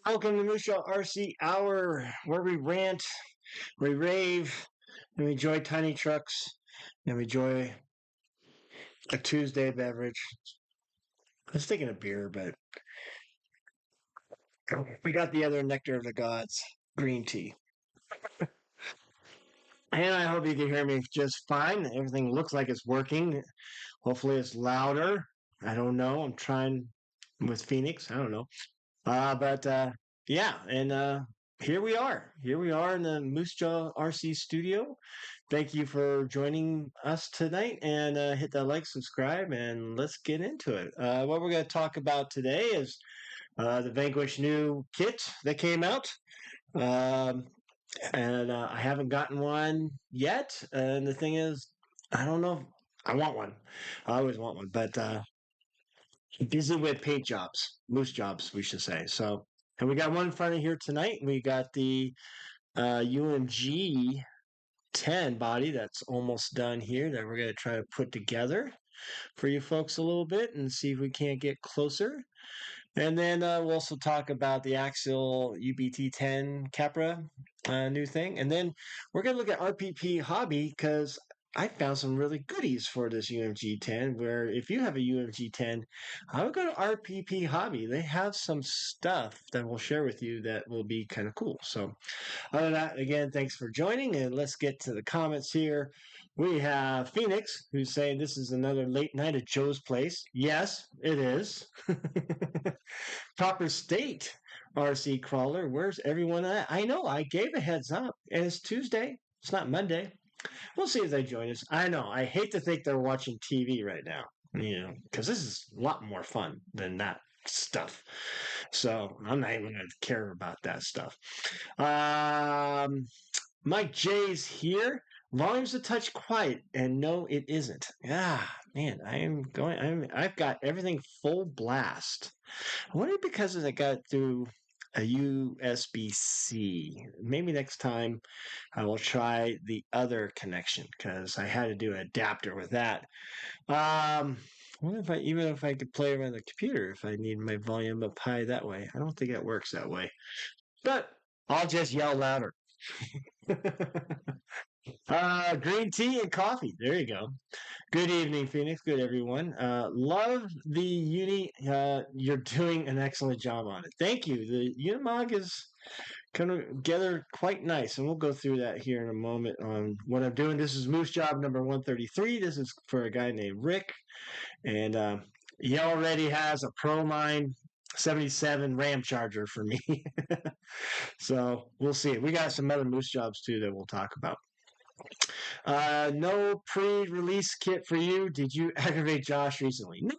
Welcome to Moosejaw Hour, where we rant, we rave, and we enjoy tiny trucks, and we enjoy a Tuesday beverage. I was thinking of beer, but we got the other nectar of the gods, green tea. And I hope you can hear me just fine. Everything looks like it's working. Hopefully, it's louder. I don't know. I'm trying with Phoenix. I don't know. But yeah, and here we are. Here we are in the Moose Jaw RC studio. Thank you for joining us tonight, and hit that like, subscribe, and let's get into it. What we're going to talk about today is the Vanquish new kit that came out. Um, and I haven't gotten one yet. And the thing is, I don't know. I want one. I always want one, but busy with paint jobs, moose jobs, we should say. So, and we got one in front of here tonight. We got the UMG 10 body that's almost done here that we're going to try to put together for you folks a little bit and see if we can't get closer. And then we'll also talk about the Axial UBT10 Capra new thing. And then we're going to look at RPP Hobby because I found some really goodies for this UMG 10. Where if you have a UMG 10, I would go to RPP Hobby. They have some stuff that we'll share with you that will be kind of cool. So, other than that, again, thanks for joining. And let's get to the comments here. We have Phoenix, who's saying this is another late night at Joe's place. Yes, it is. Proper State RC Crawler. Where's everyone at? I know, I gave a heads up, and it's Tuesday. It's not Monday. We'll see if they join us. I know, I hate to think they're watching TV right now, because this is a lot more fun than that stuff. So I'm not even going to care about that stuff. Um, Mike J's here. Volume's a touch quiet, and no, it isn't. Ah, man, I've got everything full blast. I wonder because I got it through a USB-C. Maybe next time I will try the other connection because I had to do an adapter with that. I wonder if even if I could play around the computer if I need my volume up high that way. I don't think it works that way. But I'll just yell louder. Green tea and coffee. There you go. Good evening, Phoenix. Good, everyone. Love the uni. You're doing an excellent job on it. Thank you. The Unimog is coming together quite nice, and we'll go through that here in a moment on what I'm doing. This is Moose Job number 133. This is for a guy named Rick, and he already has a ProMine 77 RAM charger for me. So we'll see. We got some other Moose jobs too that we'll talk about. No pre-release kit for you. Did you aggravate Josh recently? No,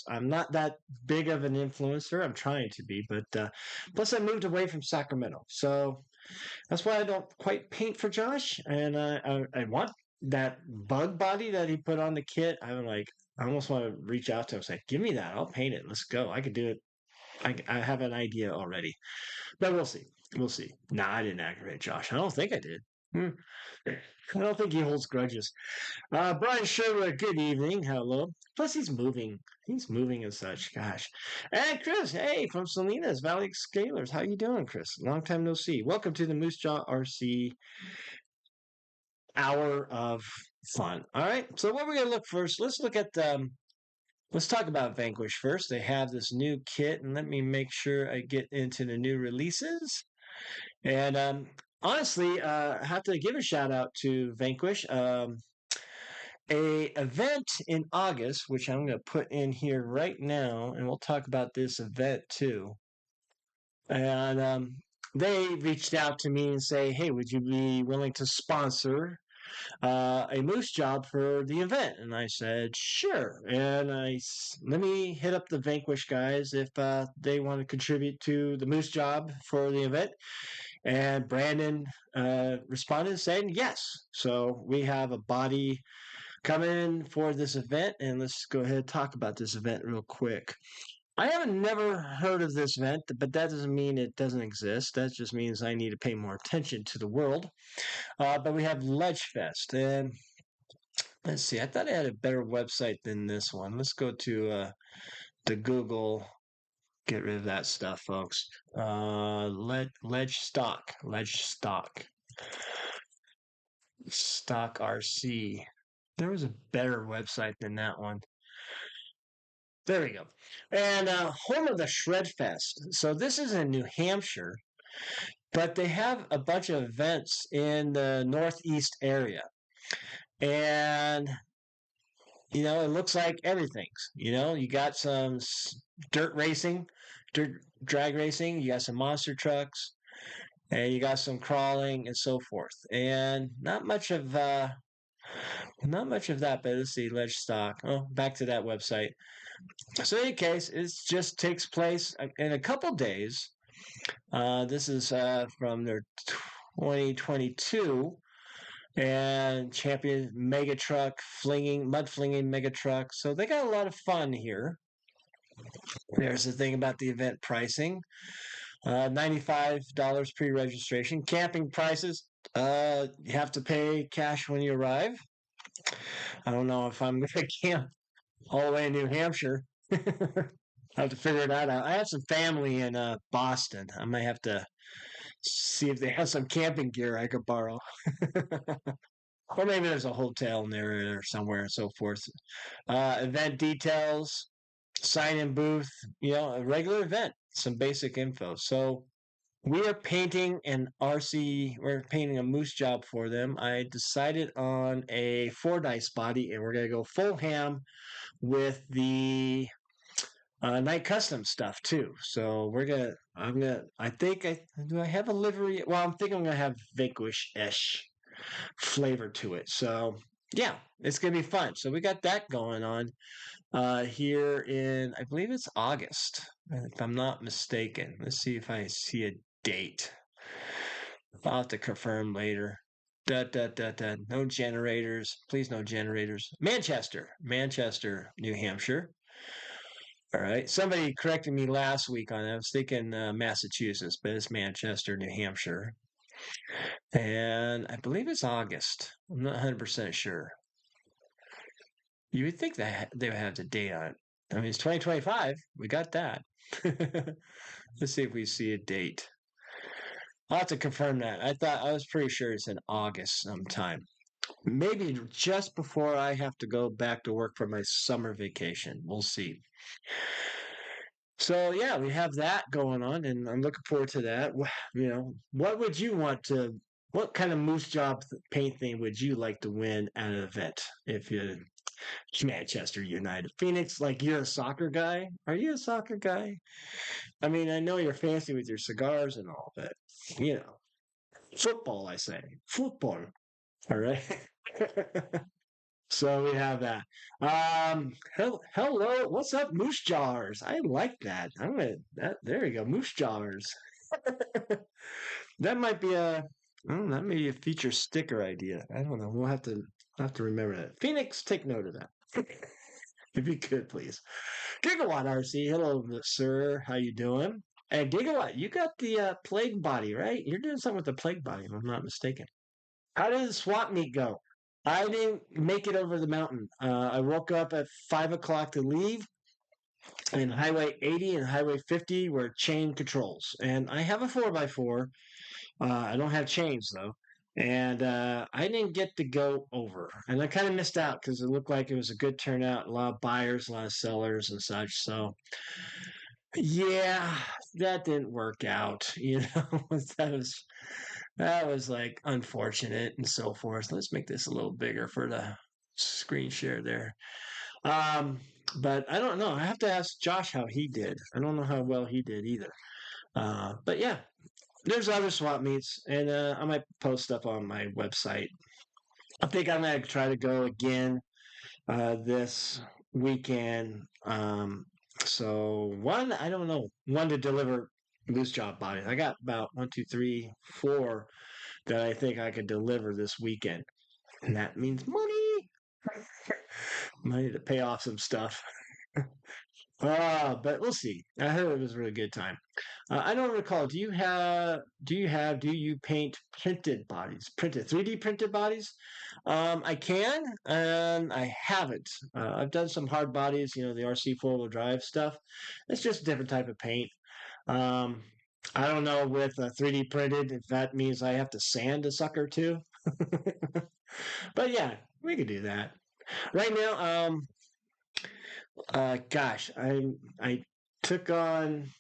I'm not that big of an influencer. I'm trying to be, but plus I moved away from Sacramento, so that's why I don't quite paint for Josh. And I want that bug body that he put on the kit. I almost want to reach out to him and say, "Give me that. I'll paint it. Let's go. I could do it. I have an idea already, but we'll see. We'll see." Nah, I didn't aggravate Josh. I don't think I did. I don't think he holds grudges. Brian Sherwood, good evening. Hello. Plus, he's moving. He's moving and such. Gosh. And Chris, hey, from Salinas Valley Scalers. How you doing, Chris? Long time no see. Welcome to the Moosejaw RC Hour of Fun. All right. So, what we're gonna look first? Let's look at Let's talk about Vanquish first. They have this new kit, and let me make sure I get into the new releases. And honestly, I have to give a shout out to Vanquish. A event in August, which I'm going to put in here right now, and we'll talk about this event too. And they reached out to me and say, "Hey, would you be willing to sponsor a moose job for the event?" And I said, "Sure." And let me hit up the Vanquish guys if they want to contribute to the moose job for the event. And Brandon responded saying yes. So we have a body coming for this event, and let's go ahead and talk about this event real quick. I haven't never heard of this event, but that doesn't mean it doesn't exist. That just means I need to pay more attention to the world. But we have Ledgefest, and let's see. I thought I had a better website than this one. Let's go to the Google get rid of that stuff, folks. Ledge stock RC. There was a better website than that one. There we go. And home of the Shred Fest. So this is in New Hampshire, but they have a bunch of events in the Northeast area. And, it looks like everything's, you got some dirt racing, dirt drag racing, you got some monster trucks, and you got some crawling and so forth. And not much of that, but let's see, ledge stock. Oh, back to that website. So in any case, it just takes place in a couple days. This is from their 2022 and champion mega truck mud flinging mega truck. So they got a lot of fun here. There's the thing about the event pricing. $95 pre-registration. Camping prices. You have to pay cash when you arrive. I don't know if I'm going to camp all the way in New Hampshire. I have to figure that out. I have some family in Boston. I might have to see if they have some camping gear I could borrow. Or maybe there's a hotel in there or somewhere and so forth. Event details, sign in booth, a regular event, some basic info. So we are painting an RC, we're painting a moose job for them. I decided on a 4-dice body, and we're going to go full ham with the night custom stuff too. So do I have a livery? Well, I'm thinking I'm going to have Vanquish-ish flavor to it. So yeah, it's going to be fun. So we got that going on here in, I believe it's August, if I'm not mistaken. Let's see if I see a date. I'll have to confirm later. No generators. Please, no generators. Manchester, New Hampshire. All right. Somebody corrected me last week on that. I was thinking Massachusetts, but it's Manchester, New Hampshire. And I believe it's August. I'm not 100% sure. You would think that they would have the date on it. I mean, it's 2025. We got that. Let's see if we see a date. I'll have to confirm that. I was pretty sure it's in August sometime. Maybe just before I have to go back to work for my summer vacation. We'll see. So yeah, we have that going on, and I'm looking forward to that. What would you want to? What kind of moose job paint thing would you like to win at an event? If you Manchester United, Phoenix, like you're a soccer guy. Are you a soccer guy? I mean, I know you're fancy with your cigars and all, but football. I say football. All right. So we have that. Hello, what's up, moose jars? I like that. There you go, moose jars. That might be that may be a feature sticker idea. I don't know. We'll have to remember that. Phoenix, take note of that. If you could, please. Gigawatt RC, hello, sir. How you doing? Hey, Gigawatt, you got the plague body, right? You're doing something with the plague body, if I'm not mistaken. How did the swap meet go? I didn't make it over the mountain. I woke up at 5 o'clock to leave, and Highway 80 and Highway 50 were chain controls. And I have a 4x4. I don't have chains though. And I didn't get to go over. And I kind of missed out because it looked like it was a good turnout, a lot of buyers, a lot of sellers and such. So, yeah, that didn't work out. That was like unfortunate and so forth. Let's make this a little bigger for the screen share there. But I don't know. I have to ask Josh how he did. I don't know how well he did either. But yeah, there's other swap meets, and I might post stuff on my website. I think I'm gonna try to go again this weekend. So I don't know, one to deliver loose job bodies. I got about 1, 2, 3, 4 that I think I could deliver this weekend, and that means money, money to pay off some stuff. But we'll see. I heard it was a really good time. I don't recall. Do you paint printed bodies, printed 3D printed bodies? I can, and I haven't. I've done some hard bodies, the RC four-wheel drive stuff. It's just a different type of paint. Um, I don't know with 3D printed if that means I have to sand a sucker too. But yeah, we could do that. Right now, gosh, I took on.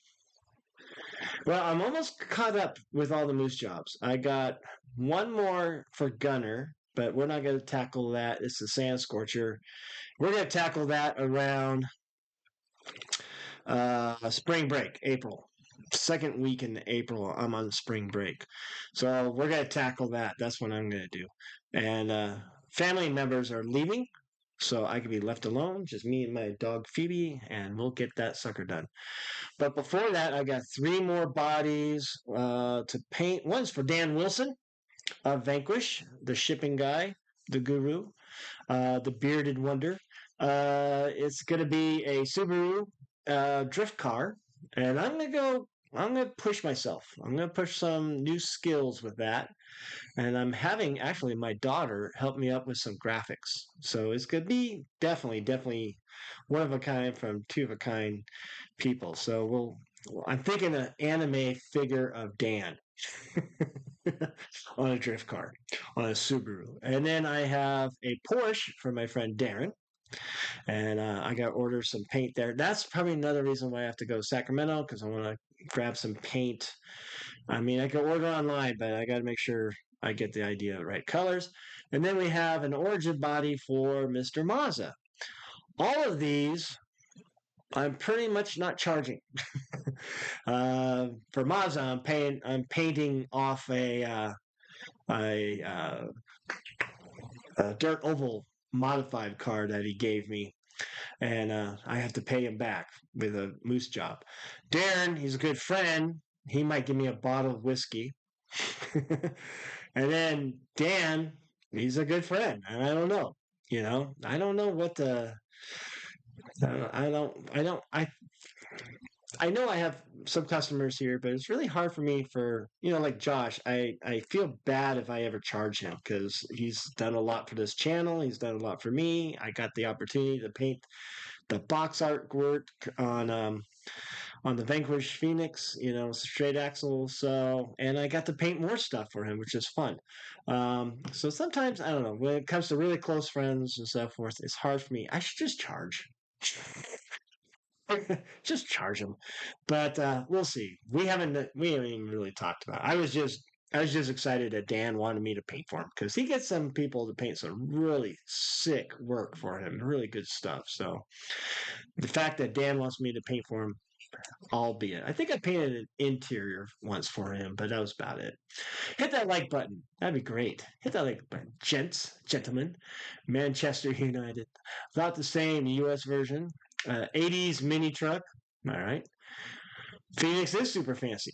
Well, I'm almost caught up with all the moose jobs. I got one more for Gunner, but we're not going to tackle that. It's the Sand Scorcher. We're going to tackle that around spring break, April. Second week in April, I'm on spring break. So we're going to tackle that. That's what I'm going to do. And family members are leaving, so I can be left alone, just me and my dog Phoebe, and we'll get that sucker done. But before that, I got three more bodies to paint. One's for Dan Wilson of Vanquish, the shipping guy, the guru, the bearded wonder. It's going to be a Subaru drift car, and I'm going to go. I'm going to push myself. I'm going to push some new skills with that. And I'm having actually my daughter help me up with some graphics. So it's going to be definitely one of a kind from two of a kind people. So I'm thinking an anime figure of Dan on a drift car, on a Subaru. And then I have a Porsche for my friend Darren. And I got to order some paint there. That's probably another reason why I have to go to Sacramento because I want to grab some paint. I mean, I can order online, but I got to make sure I get the idea of the right colors. And then we have an origin body for Mr. Mazza. All of these, I'm pretty much not charging. For Mazda, I'm painting off a, uh, a dirt oval modified car that he gave me, and I have to pay him back with a moose job. Darren, he's a good friend. He might give me a bottle of whiskey, and then Dan, he's a good friend, and I don't know. I don't know what the. I know I have some customers here, but it's really hard for me like Josh. I feel bad if I ever charge him because he's done a lot for this channel. He's done a lot for me. I got the opportunity to paint the box artwork on the Vanquish Phoenix, straight axle. So, and I got to paint more stuff for him, which is fun. So sometimes I don't know when it comes to really close friends and so forth. It's hard for me. I should just charge. Just charge them. But we'll see. We haven't even really talked about it. I was just excited that Dan wanted me to paint for him because he gets some people to paint some really sick work for him, really good stuff. So the fact that Dan wants me to paint for him, albeit I think I painted an interior once for him, but that was about it. Hit that like button. That'd be great. Hit that like button, gentlemen. Manchester United. About the same U.S. version. 80s mini truck. All right. Phoenix is super fancy.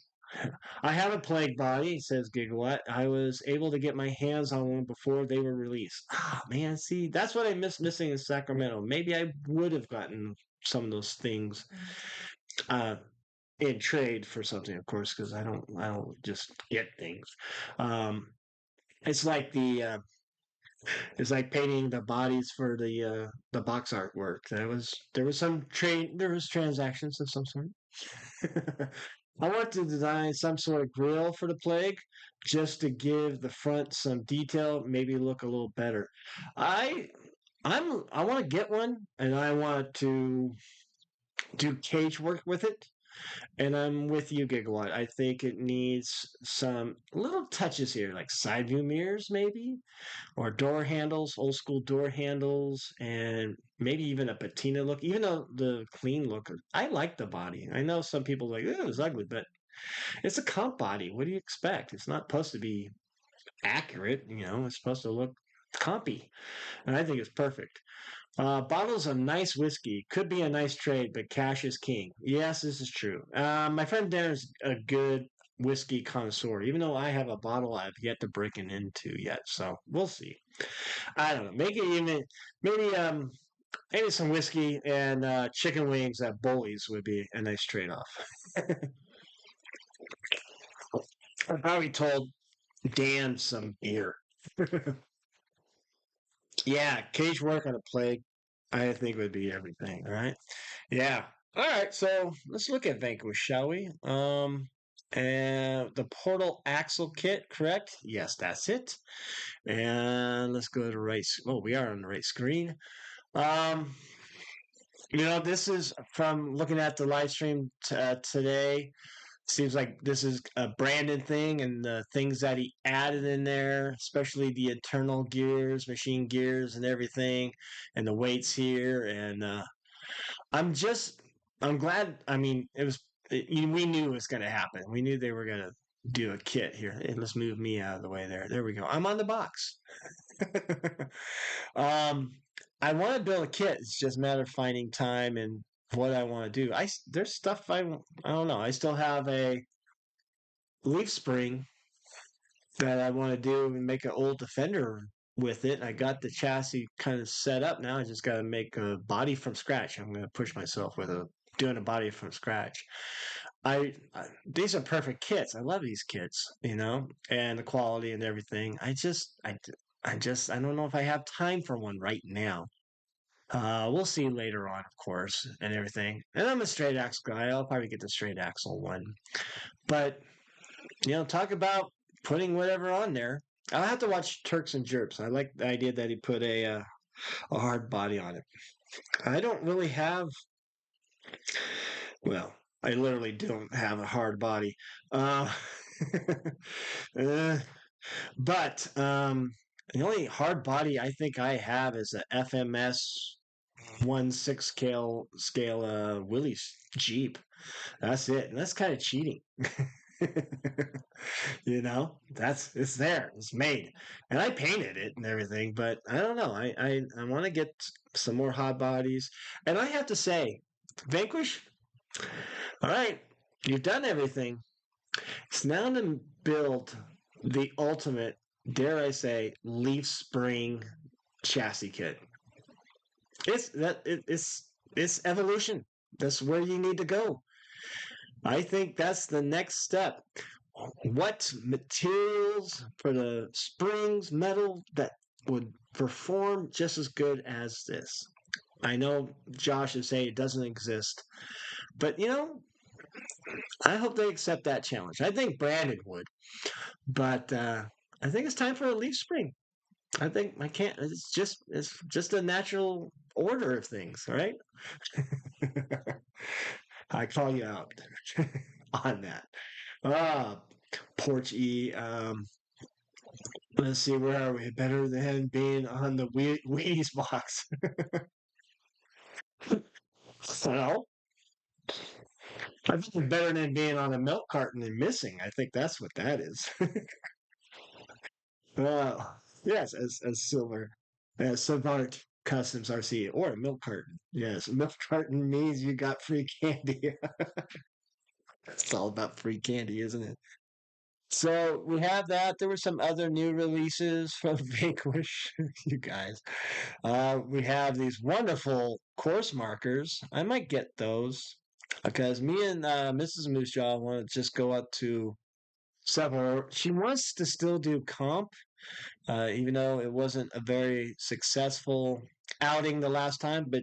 I have a plague body, says Gigawatt. I was able to get my hands on one before they were released. Ah, man, see, that's what I miss missing in Sacramento. Maybe I would have gotten some of those things uh, in trade for something, of course, because I don't just get things. Um, it's like it's like painting the bodies for the box artwork. There was transactions of some sort. I want to design some sort of grill for the plague just to give the front some detail, maybe look a little better. I I want to get one and I want to do cage work with it. And I'm with you, Gigawatt. I think it needs some little touches here, like side view mirrors, maybe, or door handles, old school door handles, and maybe even a patina look. Even though the clean look, I like the body. I know some people are like, oh, it's ugly, but it's a comp body. What do you expect? It's not supposed to be accurate. It's supposed to look compy, and I think it's perfect. Bottles of nice whiskey could be a nice trade, but cash is king. Yes, this is true. My friend Darren's a good whiskey connoisseur, even though I have a bottle I've yet to break it into yet. So we'll see. I don't know. Maybe Maybe some whiskey and chicken wings at Bully's would be a nice trade off. I probably told Dan some beer. Yeah, cage work on a plague, I think would be everything. All right. Yeah. All right. So let's look at Vanquish, shall we? And the portal axle kit, correct? Yes, that's it. And let's go to right. Oh, we are on the right screen. Um, this is from looking at the live stream today. Seems like this is a Brandon thing, and the things that he added in there, especially the internal gears, machine gears, and everything, and the weights here. And I'm just, I'm glad. I mean, we knew it was going to happen. We knew they were going to do a kit here. Hey, let's move me out of the way there. There we go. I'm on the box. um, I want to build a kit. It's just a matter of finding time and what I want to do. There's stuff I don't know. I still have a leaf spring that I want to do and make an old Defender with it. I got the chassis kind of set up now. I just got to make a body from scratch. I'm going to push myself with doing a body from scratch. These are perfect kits. I love these kits, and the quality and everything. I don't know if I have time for one right now. We'll see later on, of course, and everything. And I'm a straight axle guy. I'll probably get the straight axle one. But talk about putting whatever on there. I'll have to watch Turks and Jerks. I like the idea that he put a hard body on it. I don't really have, well, I literally don't have a hard body. Uh, uh, but the only hard body I think I have is a FMS 1/6 scale Willys Jeep. That's it. And that's kind of cheating. It's there, it's made, and I painted it and everything. But I don't know. I want to get some more hot bodies, and I have to say, Vanquish. All right, you've done everything. It's now to build the ultimate, dare I say, leaf spring chassis kit. It's evolution. That's where you need to go. I think that's the next step. What materials for the springs, metal that would perform just as good as this? I know Josh is saying it doesn't exist, but I hope they accept that challenge. I think Brandon would, but I think it's time for a leaf spring. I think I can't. It's just a natural order of things. All right, I call you out on that. Ah, Porch E. Let's see, where are we? Better than being on the Wheaties box. So, I think it's better than being on a milk carton and missing. I think that's what that is. Yes, as silver, as Savart Customs RC, or a milk carton. Yes, a milk carton means you got free candy. It's all about free candy, isn't it? So we have that. There were some other new releases from Vanquish, you guys. We have these wonderful course markers. I might get those because me and Mrs. Moosejaw want to just go out to several. She wants to still do comp, even though it wasn't a very successful outing the last time. But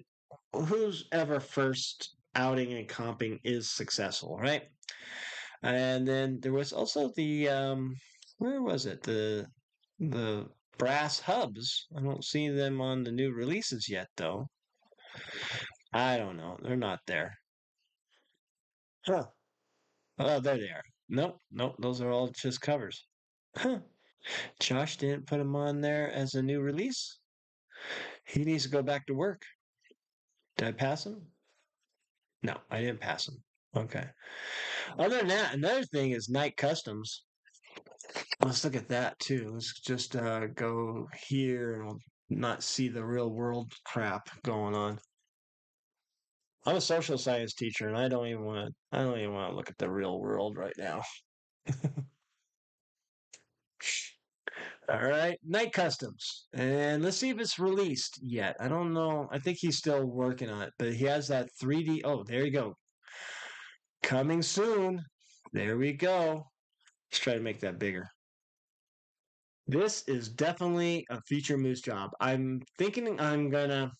who's ever first outing and comping is successful, right? And then there was also the where was it? The brass hubs. I don't see them on the new releases yet though. I don't know. They're not there. Huh. Oh, there they are. Nope, nope, those are all just covers. Huh. Josh didn't put them on there as a new release. He needs to go back to work. Did I pass him? No, I didn't pass him. Okay. Other than that, another thing is Night Customs. Let's look at that too. Let's just go here and we'll not see the real world crap going on. I'm a social science teacher, and I don't even want to look at the real world right now. All right, Night Customs, and let's see if it's released yet. I don't know. I think he's still working on it, but he has that 3D. Oh, there you go. Coming soon. There we go. Let's try to make that bigger. This is definitely a future Moose job. I'm thinking I'm gonna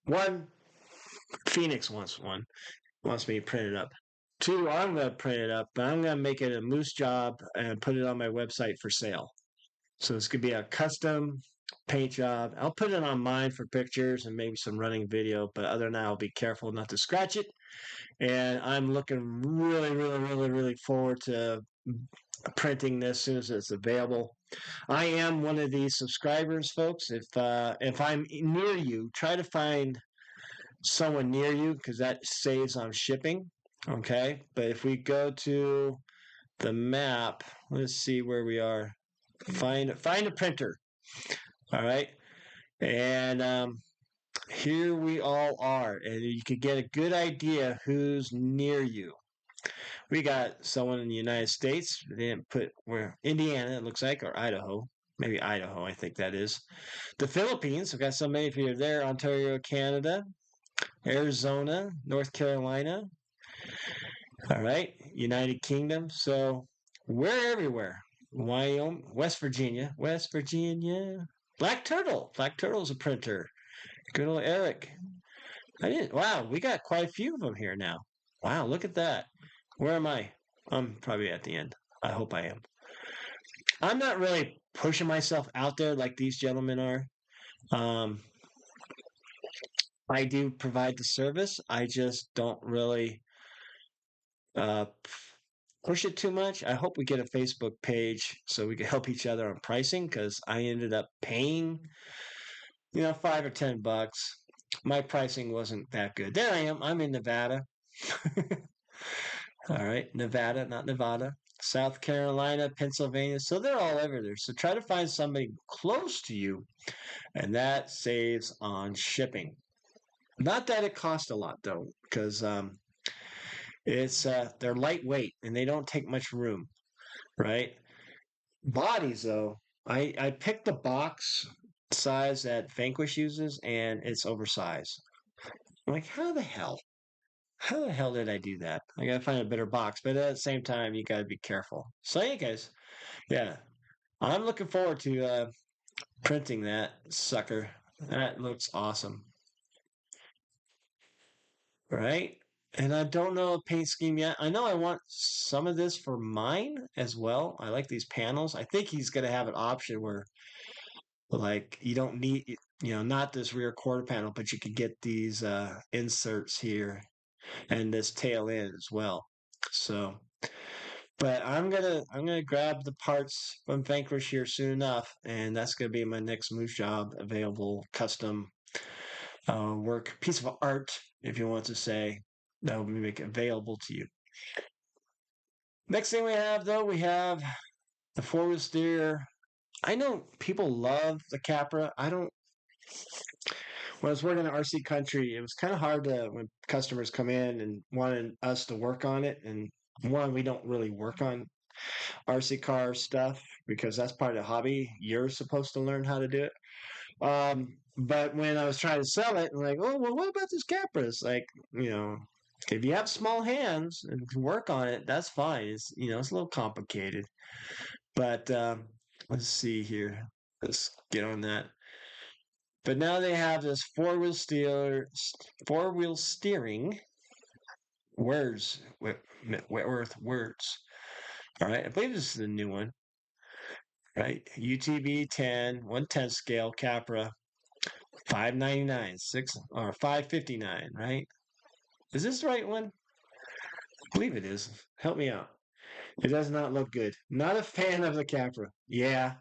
one. Phoenix wants me to print it up. Two, I'm gonna print it up, but I'm gonna make it a Moose job and put it on my website for sale. So this could be a custom paint job. I'll put it on mine for pictures and maybe some running video, but other than that, I'll be careful not to scratch it. And I'm looking really forward to printing this as soon as it's available. I am one of these subscribers, folks. If I'm near you, try to find someone near you because that saves on shipping. Okay, but if we go to the map, let's see where we are. Find a printer. All right, and here we all are, and you could get a good idea who's near you. We got someone in the United States. They didn't put where Indiana, it looks like, or Idaho. Maybe Idaho, I think that is. The Philippines, we've got so many people there. Ontario, Canada, Arizona, North Carolina. All right, United Kingdom. So we're everywhere. Wyoming, West Virginia. Black Turtle. Black Turtle's a printer. Good old Eric. I didn't. Wow, we got quite a few of them here now. Wow, look at that. Where am I? I'm probably at the end. I hope I am. I'm not really pushing myself out there like these gentlemen are. Um, I do provide the service. I just don't really uh, push it too much. I hope we get a Facebook page so we can help each other on pricing because I ended up paying, $5 or $10. My pricing wasn't that good. There I am. I'm in Nevada. All right, Nevada, not Nevada. South Carolina, Pennsylvania. So they're all over there. So try to find somebody close to you, and that saves on shipping. Not that it costs a lot though, because it's they're lightweight and they don't take much room, right? Bodies though, I picked the box size that Vanquish uses, and it's oversized. I'm like, how the hell? How the hell did I do that? I gotta find a better box, but at the same time, you gotta be careful. So, yeah, guys, yeah, I'm looking forward to printing that sucker. That looks awesome, right? And I don't know a paint scheme yet. I know I want some of this for mine as well. I like these panels. I think he's gonna have an option where, like, you don't need, not this rear quarter panel, but you could get these inserts here and this tail end as well. So. But I'm gonna grab the parts from Vanquish here soon enough, and that's gonna be my next Moose job available custom work piece of art, if you want to say, that will be make available to you. Next thing we have though, we have the four-wheel steer. I know people love the Capra. I don't. When I was working at RC Country, it was kind of hard to when customers come in and wanted us to work on it, and one, we don't really work on RC car stuff because that's part of the hobby. You're supposed to learn how to do it. But when I was trying to sell it, I'm like, oh, well, what about this Capra? It's like, if you have small hands and can work on it, that's fine. It's a little complicated. But let's see here. Let's get on that. But now they have this four-wheel steering. Whitworth words. All right, I believe this is the new one. Right? UTV 10, 1/10 scale Capra, 599, 559, right? Is this the right one? I believe it is. Help me out. It does not look good. Not a fan of the Capra. Yeah,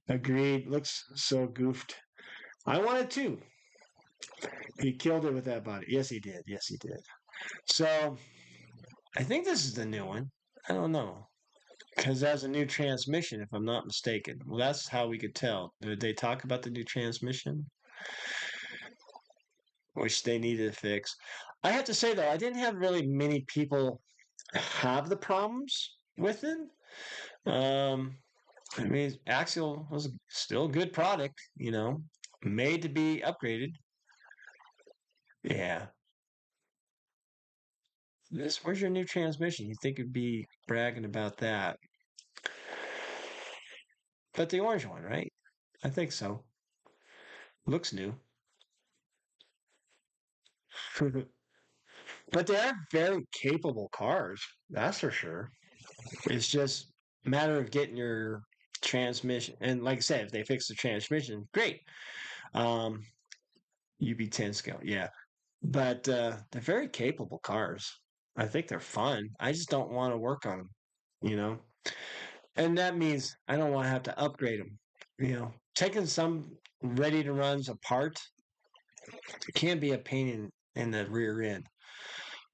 agreed. Looks so goofed. I wanted to. He killed it with that body. Yes, he did. Yes, he did. So I think this is the new one. I don't know. Because that's a new transmission, if I'm not mistaken. Well, that's how we could tell. Did they talk about the new transmission? Which they needed to fix. I have to say, though, I didn't have really many people have the problems with it. Um, I mean, Axial was still a good product, made to be upgraded. Yeah. Where's your new transmission? You think it'd be bragging about that. But the orange one, right? I think so. Looks new. But they are very capable cars, that's for sure. It's just a matter of getting your transmission. And like I said, if they fix the transmission, great. Um, UB10 scale, yeah. But they're very capable cars. I think they're fun. I just don't want to work on them, you know? And that means I don't want to have to upgrade them. Taking some ready to runs apart can be a pain in the rear end.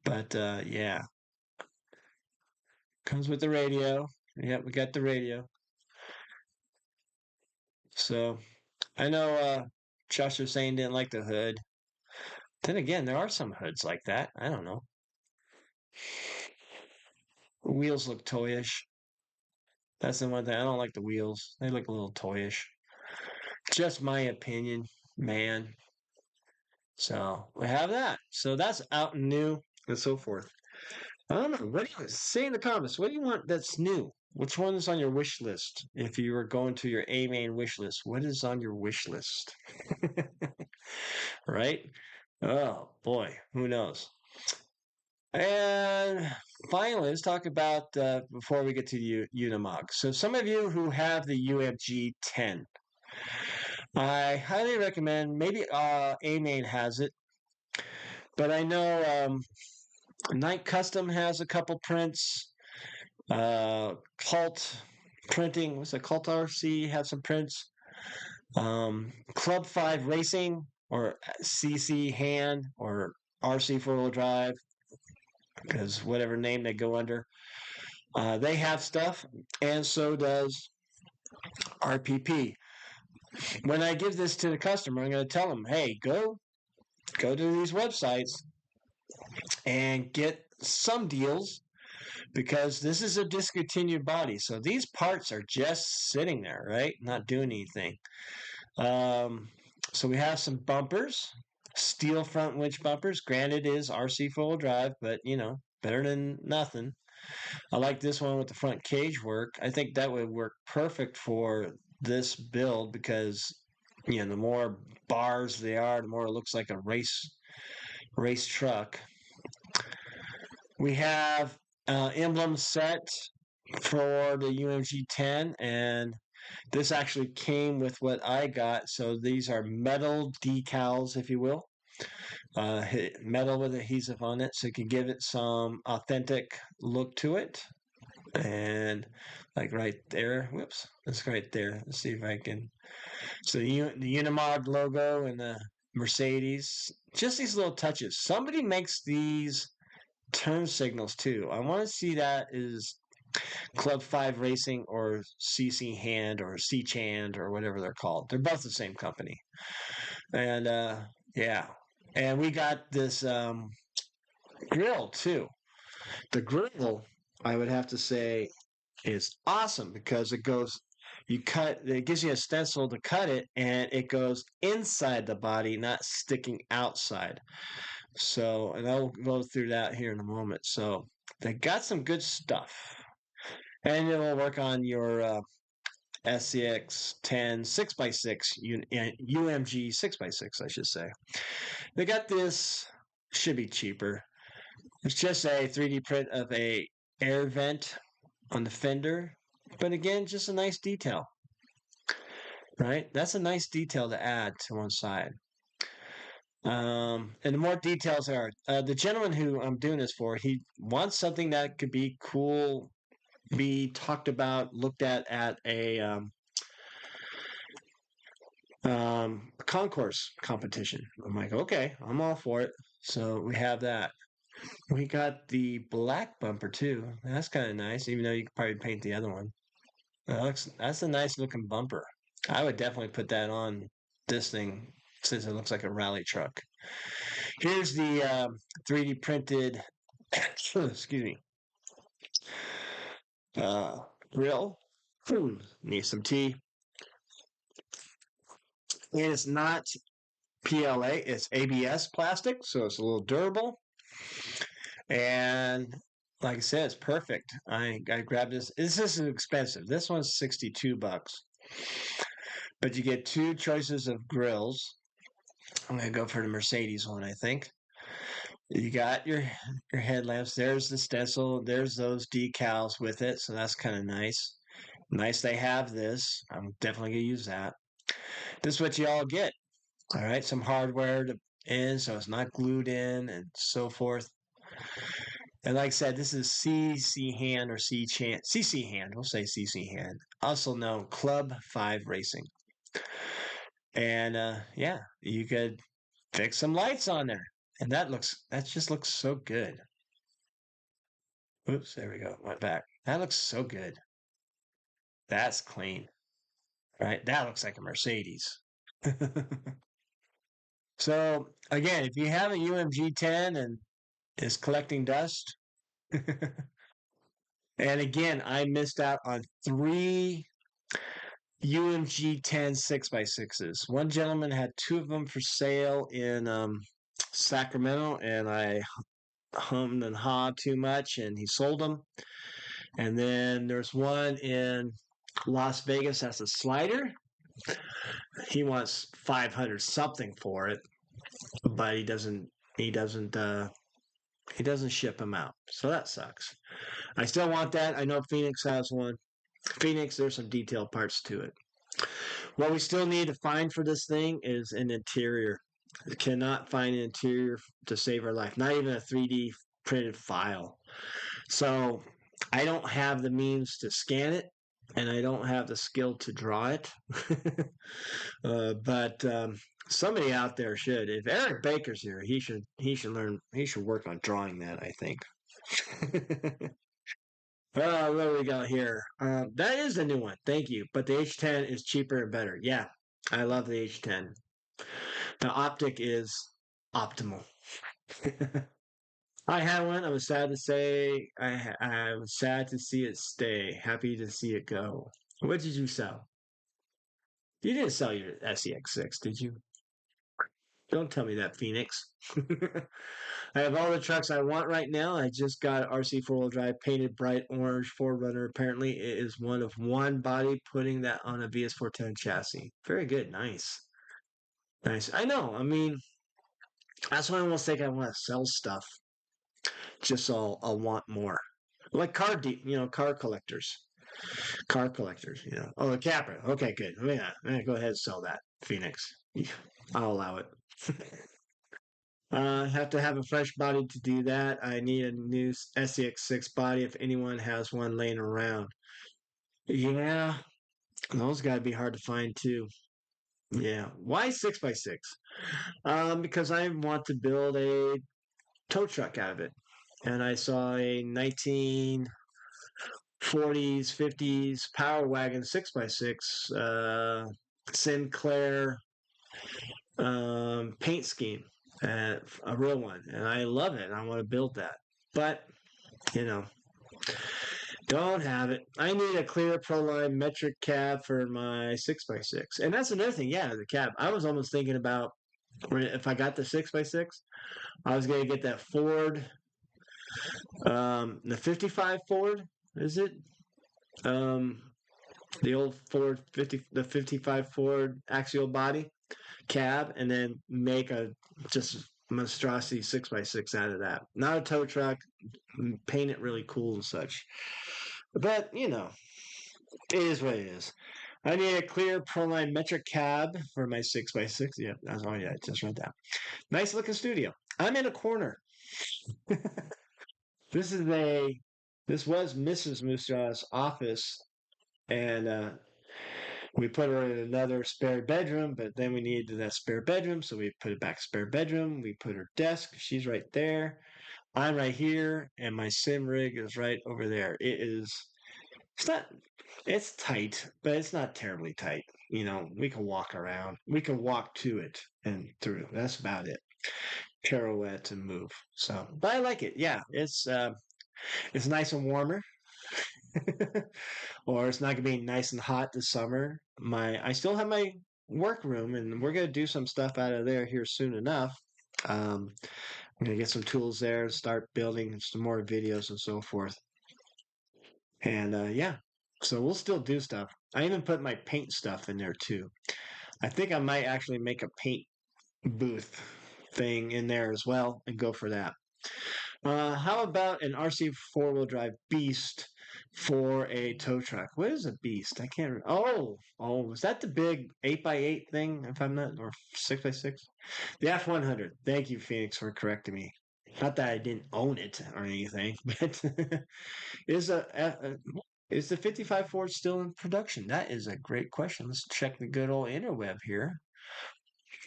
But yeah, comes with the radio. Yeah, we got the radio. So I know Josh was saying didn't like the hood. Then again, there are some hoods like that. I don't know. The wheels look toyish. That's the one thing. I don't like the wheels. They look a little toyish. Just my opinion, man. So we have that. So that's out and new and so forth. I don't know. What do you say in the comments? What do you want that's new? Which one is on your wish list? If you were going to your A main wish list, what is on your wish list? Right? Oh boy, who knows? And finally, let's talk about before we get to Unimog. So, some of you who have the UMG 10, I highly recommend. Maybe A main has it, but I know Night Custom has a couple prints. Cult Printing, what's it? Cult RC have some prints. Club 5 Racing or CC Hand or RC 4-wheel drive, because whatever name they go under, they have stuff, and so does RPP. When I give this to the customer, I'm going to tell them, hey, go to these websites and get some deals because this is a discontinued body. So these parts are just sitting there, right? Not doing anything. Um, so we have some bumpers, steel front winch bumpers. Granted, it is RC 4-wheel drive, but better than nothing. I like this one with the front cage work. I think that would work perfect for this build because the more bars they are, the more it looks like a race truck. We have emblem set for the UMG 10, and this actually came with what I got. So these are metal decals, if you will, metal with adhesive on it, so you can give it some authentic look to it. And like right there, whoops, that's right there. Let's see if I can. So the Unimog logo and the Mercedes, just these little touches. Somebody makes these turn signals too. I want to see that is Club 5 Racing or CC Hand or C Chand or whatever they're called. They're both the same company. And yeah. And we got this grill too. The grill, I would have to say, is awesome because it gives you a stencil to cut it, and it goes inside the body, not sticking outside. So, and I'll go through that here in a moment. So, they got some good stuff, and it will work on your SCX 10 6x6 UMG 6x6, I should say. They got this, should be cheaper. It's just a 3D print of a air vent on the fender, but again, just a nice detail, right? That's a nice detail to add to one side. And the more details there are, the gentleman who I'm doing this for, he wants something that could be cool, be talked about, looked at a concourse competition. I'm like, okay, I'm all for it. So we have that. We got the black bumper too. That's kind of nice, even though you could probably paint the other one. That's a nice looking bumper. I would definitely put that on this thing since it looks like a rally truck. Here's the 3D printed, excuse me, uh, grill. Need some tea. And it's not PLA, it's ABS plastic, so it's a little durable. And like I said, it's perfect. I grabbed this. This is expensive. This one's $62, but you get two choices of grills. I'm gonna go for the Mercedes one, I think. You got your headlamps. There's the stencil. There's those decals with it, so that's kind of nice. Nice they have this. I'm definitely gonna use that. This is what you all get. All right, some hardware to in, so it's not glued in and so forth. And like I said, this is CC Hand or CC Hand. We'll say CC Hand, also known Club 5 Racing. And yeah, you could fix some lights on there, and that just looks so good. Oops, there we go. Went back. That looks so good. That's clean, right? That looks like a Mercedes. So again, if you have a UMG 10 and is collecting dust, and again, I missed out on three UMG 10 6x6s. One gentleman had two of them for sale in Sacramento, and I hummed and hawed too much, and he sold them. And then there's one in Las Vegas that's a slider. He wants 500 something for it, but he doesn't he doesn't ship them out. So that sucks. I still want that. I know Phoenix has one. Phoenix, there's some detailed parts to it. What we still need to find for this thing is an interior. We cannot find an interior to save our life. Not even a 3D printed file. So I don't have the means to scan it, and I don't have the skill to draw it. But somebody out there should. If Eric Baker's here, he should learn. He should work on drawing that. I think. What do we got here? That is a new one. Thank you. But the H10 is cheaper and better. Yeah, I love the H10. The optic is optimal. I had one. I was sad to say. I was sad to see it stay. Happy to see it go. What did you sell? You didn't sell your SEX6, did you? Don't tell me that, Phoenix. I have all the trucks I want right now. I just got RC four-wheel drive painted bright orange 4Runner. Apparently, it is one of one body putting that on a VS410 chassis. Very good. Nice. Nice. I know. I mean, that's why I almost think I want to sell stuff just so I'll want more. Like car collectors. Car collectors, Oh, the Capra. Okay, good. Yeah, go ahead and sell that, Phoenix. I'll allow it. Have to have a fresh body to do that. I need a new SEX6 body if anyone has one laying around. Yeah, those gotta be hard to find too. Yeah. Why 6x6? Because I want to build a tow truck out of it. And I saw a 1940s, 50s Power Wagon 6x6 Sinclair paint scheme, a real one, and I love it. I want to build that, but you know, don't have it. I need a clear Proline metric cab for my 6x6, and that's another thing. Yeah, the cab. I was almost thinking about if I got the 6x6, I was gonna get that Ford, the 55 Ford. Is it? Um, the old Ford 50, the 55 Ford axial body cab, and then make a just monstrosity 6x6 out of that. Not a tow truck, paint it really cool and such. But it is what it is. I need a clear Proline metric cab for my 6x6. Yeah, that's all. Yeah, I just read that. Nice looking studio. I'm in a corner. This is this was Mrs. Moosejaw's office, and we put her in another spare bedroom, but then we needed that spare bedroom, so we put it back spare bedroom. We put her desk. She's right there. I'm right here, and my sim rig is right over there. It's not, it's tight, but it's not terribly tight. We can walk around. We can walk to it and through. That's about it. Pirouette and move. So, but I like it. Yeah, it's nice and warmer. or it's not gonna be nice and hot this summer. I still have my workroom, and we're gonna do some stuff out of there here soon enough. Um, I'm gonna get some tools there and start building some more videos and so forth. And yeah, so we'll still do stuff. I even put my paint stuff in there too. I think I might actually make a paint booth thing in there as well and go for that. How about an RC four-wheel drive beast for a tow truck? What is a beast? I can't. Oh, was that the big 8x8 thing? If I'm not, or 6x6? The F100. Thank you, Phoenix, for correcting me. Not that I didn't own it or anything, but is is the 55 Ford still in production? That is a great question. Let's check the good old interweb here.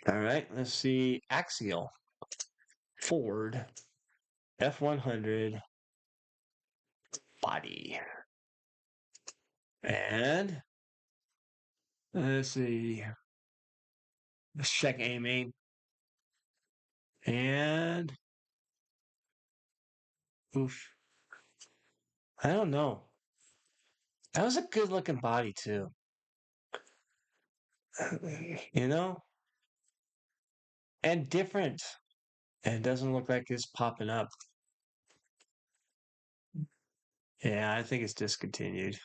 All right, let's see. Axial Ford F100 body. And let's see. Let's check AMA. And oof. I don't know. That was a good looking body too. You know? And different. And it doesn't look like it's popping up. Yeah, I think it's discontinued.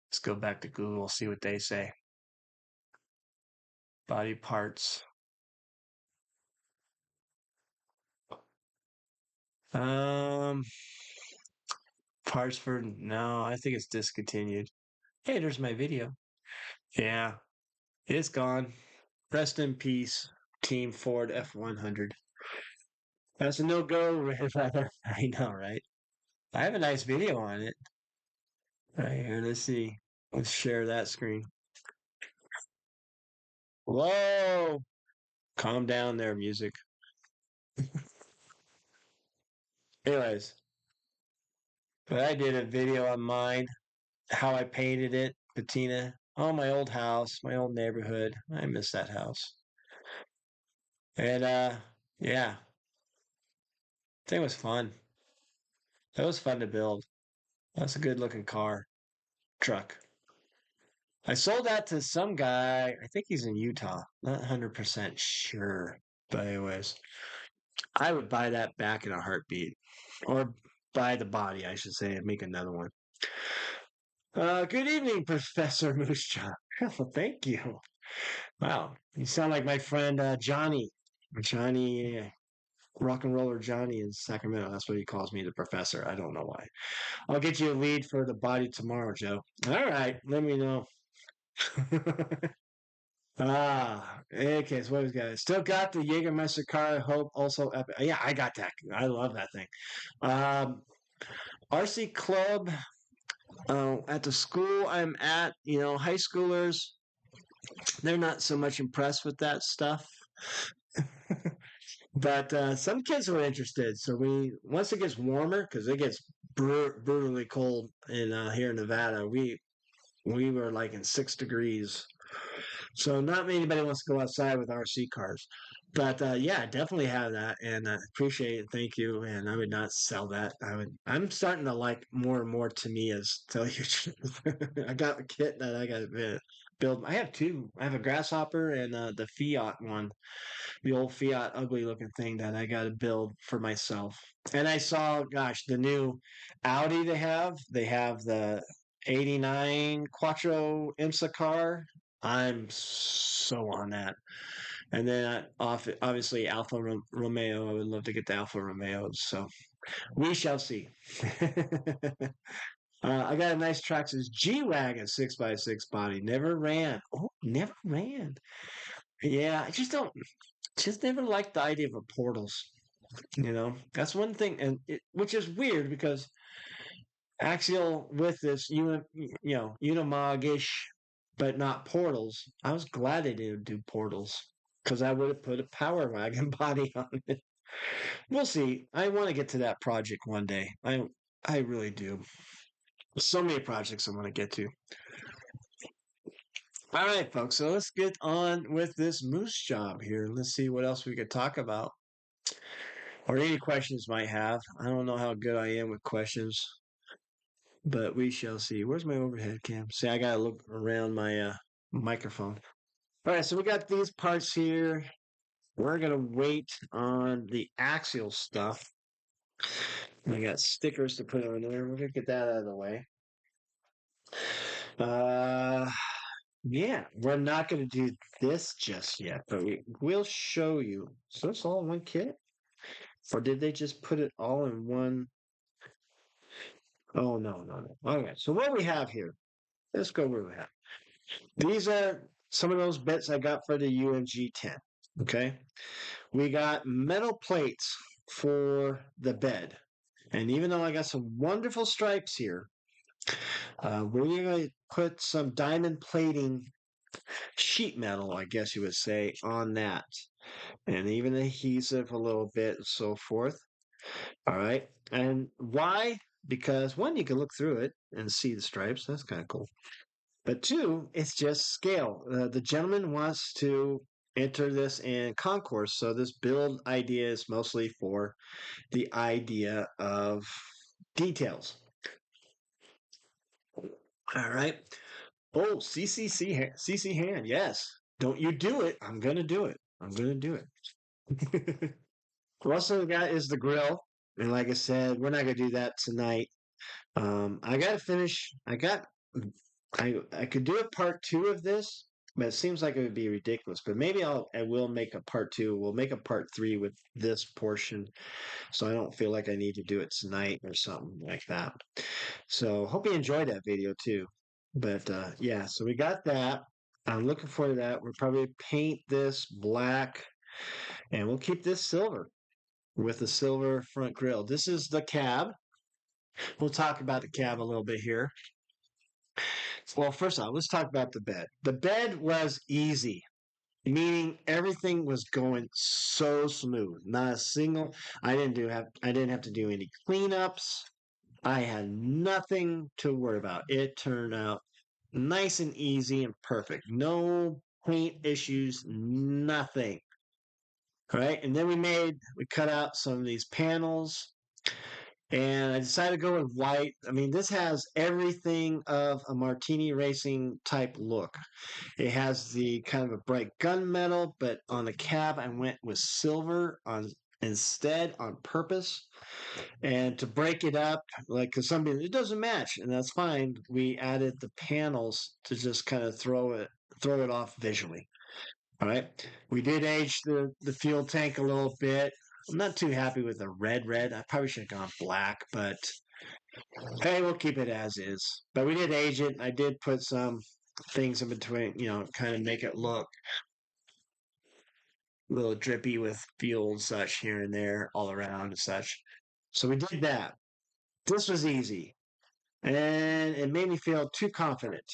Let's go back to Google, see what they say. Body parts. Um, parts for no, I think it's discontinued. Hey, there's my video. Yeah, it's gone. Rest in peace, Team Ford F100. That's a no go, rather. I know, right? I have a nice video on it. Right here, let's see. Let's share that screen. Whoa! Calm down there, music. Anyways, but I did a video on mine, how I painted it, patina. Oh, my old house, my old neighborhood. I miss that house. And yeah, I think it was fun. That was fun to build. That's a good looking car, truck. I sold that to some guy. I think he's in Utah. Not 100% sure. But anyways, I would buy that back in a heartbeat, or buy the body, I should say, and make another one. Good evening, Professor Moosejaw. Well, thank you. Wow, you sound like my friend Johnny. Johnny, rock and roller Johnny in Sacramento. That's what he calls me, the professor. I don't know why. I'll get you a lead for the body tomorrow, Joe. All right, let me know. Okay, so what we got? Still got the Jägermeister car. I hope also epic. Yeah, I got that. I love that thing. Um, RC Club at the school I'm at, high schoolers, they're not so much impressed with that stuff. But some kids were interested. So once it gets warmer, because it gets brutally cold in here in Nevada, we were like in 6 degrees. So not anybody wants to go outside with RC cars. But yeah, definitely have that, and appreciate it. Thank you. And I would not sell that. I'm starting to like more and more Tamiya's. Tell you the truth. I got a kit that I got to build. I have two. I have a Grasshopper and the Fiat one, the old Fiat ugly looking thing that I got to build for myself. And I saw, gosh, the new Audi they have. They have the '89 Quattro IMSA car. I'm so on that. And then obviously Alfa Romeo. I would love to get the Alfa Romeos. So we shall see. I got a nice Traxxas G-Wagon 6x6 body. Never ran. Oh, never ran. Yeah, I just never liked the idea of a portals. That's one thing, and which is weird because Axial with this, Unimog-ish, but not portals. I was glad they didn't do portals because I would have put a power wagon body on it. We'll see. I want to get to that project one day. I really do. So many projects I want to get to. All right, folks. So let's get on with this moose job here. Let's see what else we could talk about, or any questions might have. I don't know how good I am with questions. but we shall see. Where's my overhead cam? See, I gotta look around my microphone. All right, so we got these parts here. We're gonna wait on the axial stuff. We got stickers to put on there. We're gonna get that out of the way. Uh, yeah, we're not gonna do this just yet, but we will show you. So it's all in one kit, or did they just put it all in one? Oh no, no, no. Okay, so what we have here? Let's go where we have. These are some of those bits I got for the UMG 10. Okay, we got metal plates for the bed. And even though I got some wonderful stripes here, we're going to put some diamond plating sheet metal, I guess you would say, on that. And even adhesive a little bit and so forth. All right. And why? Because one, you can look through it and see the stripes. That's kind of cool. But two, it's just scale. The gentleman wants to enter this in concourse. So this build idea is mostly for the idea of details. All right. Oh, CC hand. Yes. Don't you do it. I'm going to do it. I'm going to do it. Also, got is the grill. And like I said, we're not going to do that tonight. I got to finish. I could do a part two of this, but it seems like it would be ridiculous. But maybe I will make a part two. We'll make a part three with this portion, so I don't feel like I need to do it tonight or something like that. So hope you enjoyed that video too. But yeah, so we got that. I'm looking forward to that. We'll probably paint this black, and we'll keep this silver with the silver front grille. This is the cab. We'll talk about the cab a little bit here. Well, first off, let's talk about the bed. The bed was easy, meaning everything was going so smooth. Not a single. I didn't have to do any cleanups. I had nothing to worry about. It turned out nice and easy and perfect. No paint issues, nothing. All right. And then we cut out some of these panels and I decided to go with white. I mean, this has everything of a Martini Racing type look. It has the kind of a bright gunmetal, but on the cab, I went with silver on instead on purpose. And to break it up, like, because somebody it doesn't match, and that's fine. We added the panels to just kind of throw it off visually. All right. We did age the fuel tank a little bit. I'm not too happy with the red. I probably should have gone black, but hey, we'll keep it as is. But we did age it. I did put some things in between, kind of make it look a little drippy with fuel and such here and there, all around and such. So we did that. This was easy, and it made me feel too confident.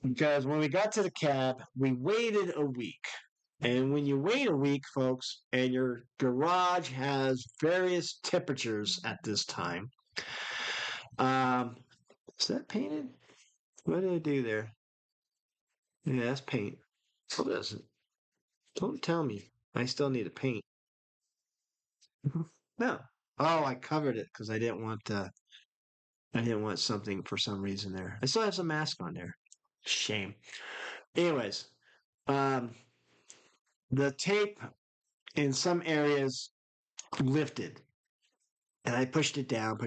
Because when we got to the cab, we waited a week. And when you wait a week, folks, and your garage has various temperatures at this time, um, is that painted? What did I do there? Yeah, that's paint. What is it? Don't tell me. I still need to paint. No. Oh, I covered it because I didn't want something for some reason there. I still have some mask on there. Shame. Anyways, um, the tape in some areas lifted, and I pushed it down.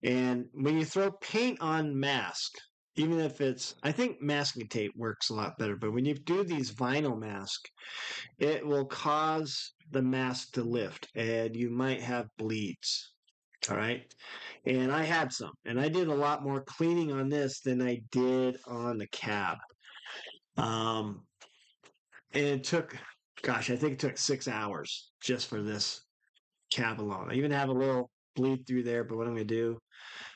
And when you throw paint on mask, even if I think masking tape works a lot better, but when you do these vinyl masks, it will cause the mask to lift, and you might have bleeds. All right. And I had some, and I did a lot more cleaning on this than I did on the cab. Um, and it took, gosh, I think it took 6 hours just for this cab alone. I even have a little bleed through there, but what I'm going to do,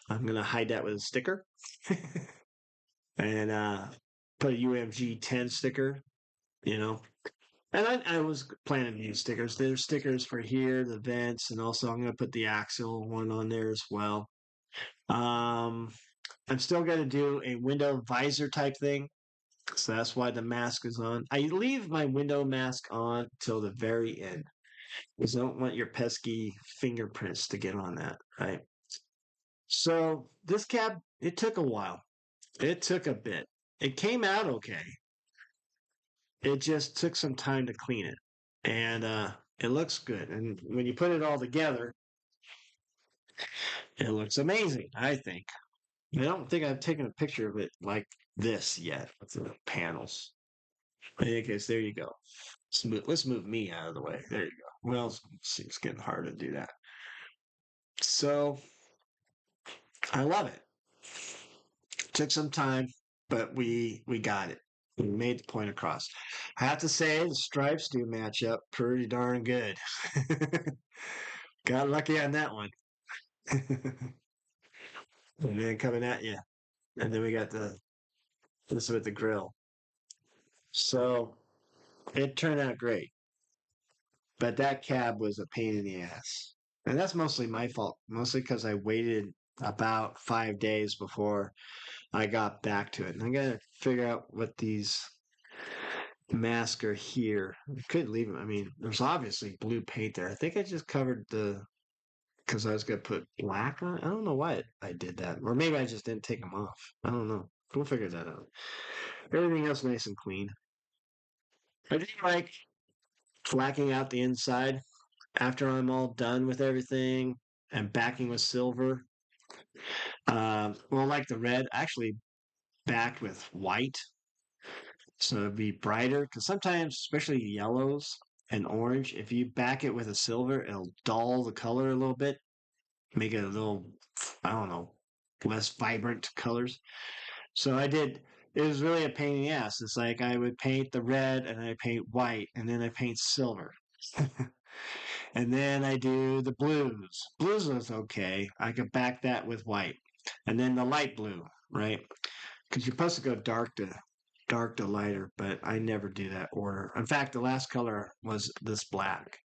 I'm going to hide that with a sticker and put a UMG 10 sticker, you know. And I was planning to use stickers. There's stickers for here, the vents, and also I'm going to put the axial one on there as well. I'm still going to do a window visor type thing. So that's why the mask is on. I leave my window mask on till the very end because I don't want your pesky fingerprints to get on that, right? So this cab, it took a while. It took a bit. It came out okay. It just took some time to clean it. And it looks good. And when you put it all together, it looks amazing, I think. I don't think I've taken a picture of it like this yet with the panels. In any case, there you go. Let's move me out of the way. There you go. Well, it seems getting hard to do that. So I love it. Took some time, but we got it. We made the point across. I have to say the stripes do match up pretty darn good. Got lucky on that one. And then coming at you. And then we got this with the grill. So it turned out great. But that cab was a pain in the ass. And that's mostly my fault, mostly because I waited about 5 days before I got back to it. And I got to figure out what these masks are here. I could leave them. I mean, there's obviously blue paint there. I think I just covered because I was going to put black on it. I don't know why I did that. Or maybe I just didn't take them off. I don't know. We'll figure that out. Everything else nice and clean. I do like flacking out the inside after I'm all done with everything and backing with silver. Well, like the red, actually backed with white, so it'd be brighter. Because sometimes, especially yellows and orange, if you back it with a silver, it'll dull the color a little bit, make it a little, I don't know, less vibrant colors. So I did. It was really a pain in the ass. It's like I would paint the red and I paint white and then I paint silver. And then I do the blues. Blues was okay. I could back that with white. And then the light blue, right? Because you're supposed to go dark to lighter, but I never do that order. In fact, the last color was this black.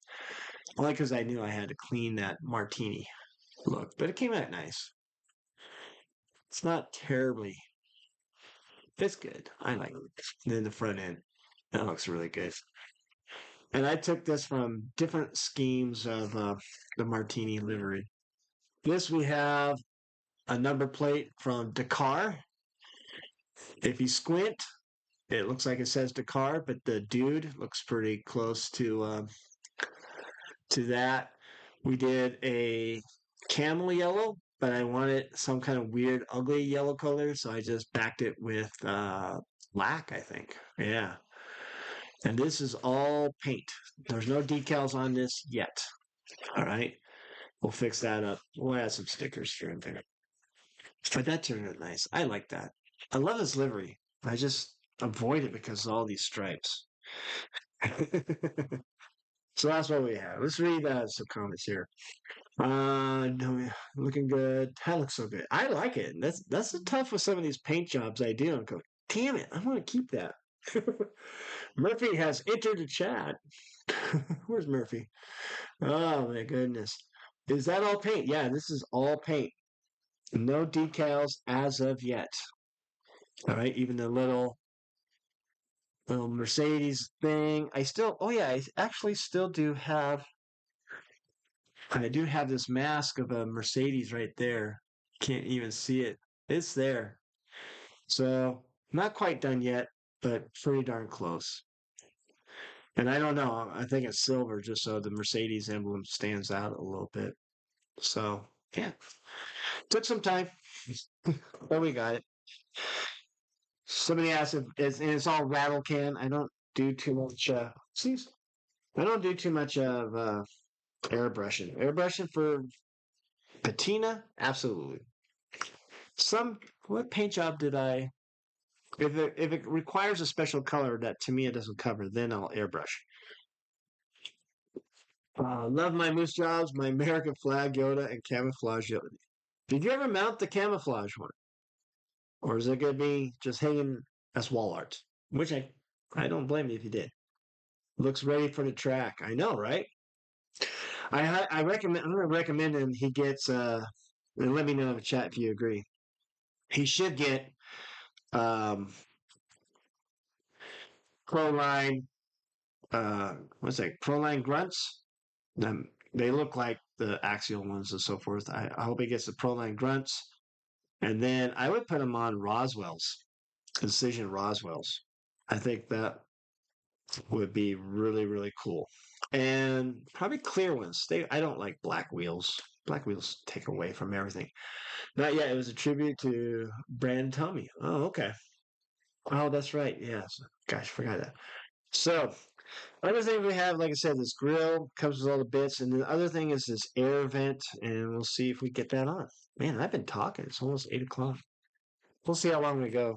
Only because I knew I had to clean that martini look. But it came out nice. It's not terribly. It's good. I like it. And then the front end. That looks really good. And I took this from different schemes of the martini livery. This we have a number plate from Dakar. If you squint, it looks like it says Dakar, but the dude looks pretty close to that. We did a camel yellow, but I wanted some kind of weird, ugly yellow color, so I just backed it with black, I think. Yeah. And this is all paint. There's no decals on this yet. All right. We'll fix that up. We'll add some stickers here and there. But that turned out nice. I like that. I love this livery. I just avoid it because of all these stripes. So that's what we have. Let's read some comments here. No, looking good. That looks so good. I like it. That's the tough with some of these paint jobs I do. I go, damn it, I want to keep that. Murphy has entered the chat. Where's Murphy? Oh my goodness. Is that all paint? Yeah, this is all paint. No decals as of yet. All right, even the little Mercedes thing. Oh yeah, I actually still do have. I do have this mask of a Mercedes right there. Can't even see it. It's there. So not quite done yet, but pretty darn close. And I don't know. I think it's silver just so the Mercedes emblem stands out a little bit. So yeah, took some time, but we got it. Somebody asked if it's all rattle can. I don't do too much. I don't do too much of airbrushing. Airbrushing for patina, absolutely. Some what paint job did I? If it requires a special color that to me it doesn't cover, then I'll airbrush. Love my moose jobs, my American flag Yoda, and camouflage Yoda. Did you ever mount the camouflage one, or is it going to be just hanging as wall art? Which I don't blame you if you did. Looks ready for the track. I know, right? I recommend. I'm going to recommend him. He gets. And let me know in the chat if you agree. He should get Proline. What's that? Proline grunts. They look like the axial ones and so forth. I hope he gets the Proline grunts. And then I would put him on Roswell's, Incision Roswell's. I think that would be really, really cool. And probably clear ones. I don't like black wheels. Black wheels take away from everything. Not yet. It was a tribute to Brandon Tommy. Oh, okay. Oh, that's right. Yes. Gosh, forgot that. So, other thing we have, like I said, this grill comes with all the bits, and the other thing is this air vent, and we'll see if we get that on. Man, I've been talking. It's almost 8 o'clock. We'll see how long we go.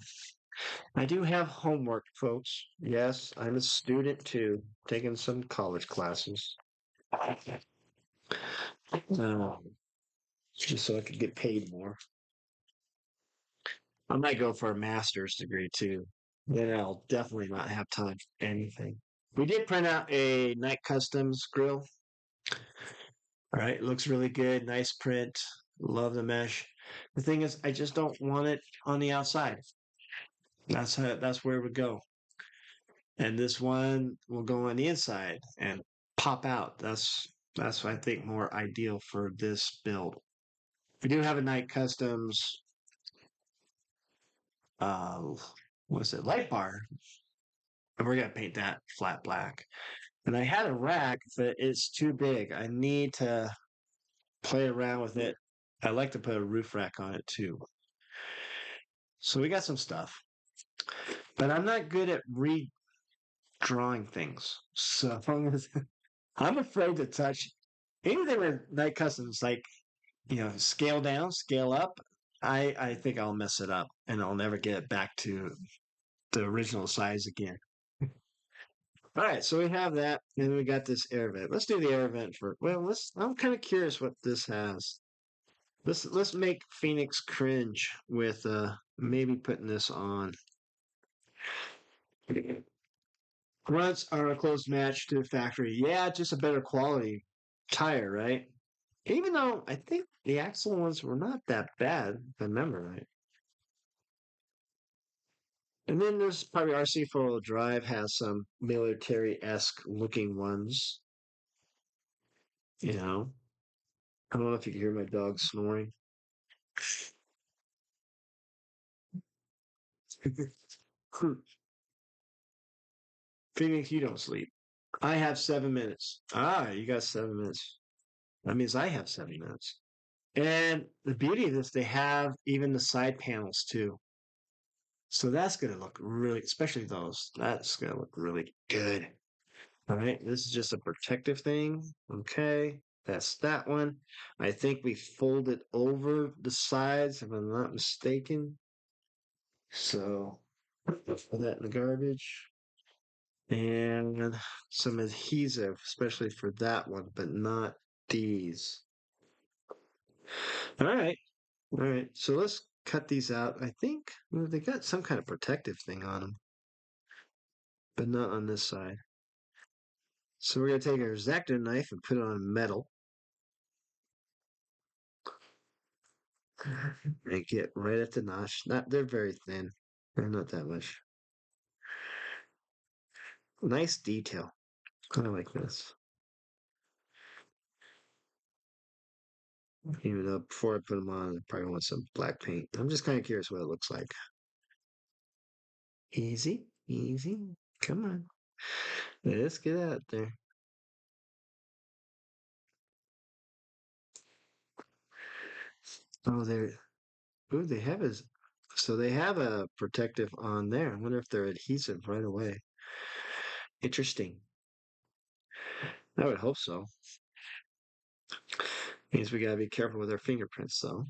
I do have homework, folks. Yes, I'm a student too, taking some college classes. Um, just so I could get paid more. I might go for a master's degree too. Then I'll definitely not have time for anything. We did print out a Night Customs grill. All right, looks really good. Nice print. Love the mesh. The thing is, I just don't want it on the outside. That's where it would go. And this one will go on the inside and pop out. That's I think more ideal for this build. We do have a Night Customs uh what's it, light bar. And we're gonna paint that flat black. And I had a rack, but it's too big. I need to play around with it. I like to put a roof rack on it too. So we got some stuff. But I'm not good at redrawing things. So I'm afraid to touch anything with Night Customs, like, scale down, scale up. I think I'll mess it up and I'll never get it back to the original size again. All right, so we have that, and we got this air vent. Let's do the air vent for. Well, I'm kind of curious what this has. Let's make Phoenix cringe with maybe putting this on. Grunts are a close match to the factory. Yeah, just a better quality tire, right? Even though I think the axle ones were not that bad, if I remember right. And then there's probably RC 4-wheel drive has some military-esque looking ones. You know, I don't know if you can hear my dog snoring. Phoenix, you don't sleep. I have 7 minutes. Ah, you got 7 minutes. That means I have 7 minutes. And the beauty of this, they have even the side panels too. So that's going to look really, especially those, that's going to look really good. All right, this is just a protective thing. Okay, that's that one. I think we fold it over the sides, if I'm not mistaken. So, put that in the garbage. And some adhesive, especially for that one, but not these. All right. All right. So let's cut these out. I think they got some kind of protective thing on them, but not on this side. So we're going to take our X-Acto knife and put it on metal and get right at the notch. They're very thin. They're not that much. Nice detail. I like this. Even though before I put them on, I probably want some black paint. I'm just kind of curious what it looks like. Easy, easy. Come on. Let's get out there. Oh, they're. Ooh, they have is. So they have a protective on there. I wonder if they're adhesive right away. Interesting. I would hope so. Means we gotta be careful with our fingerprints, though.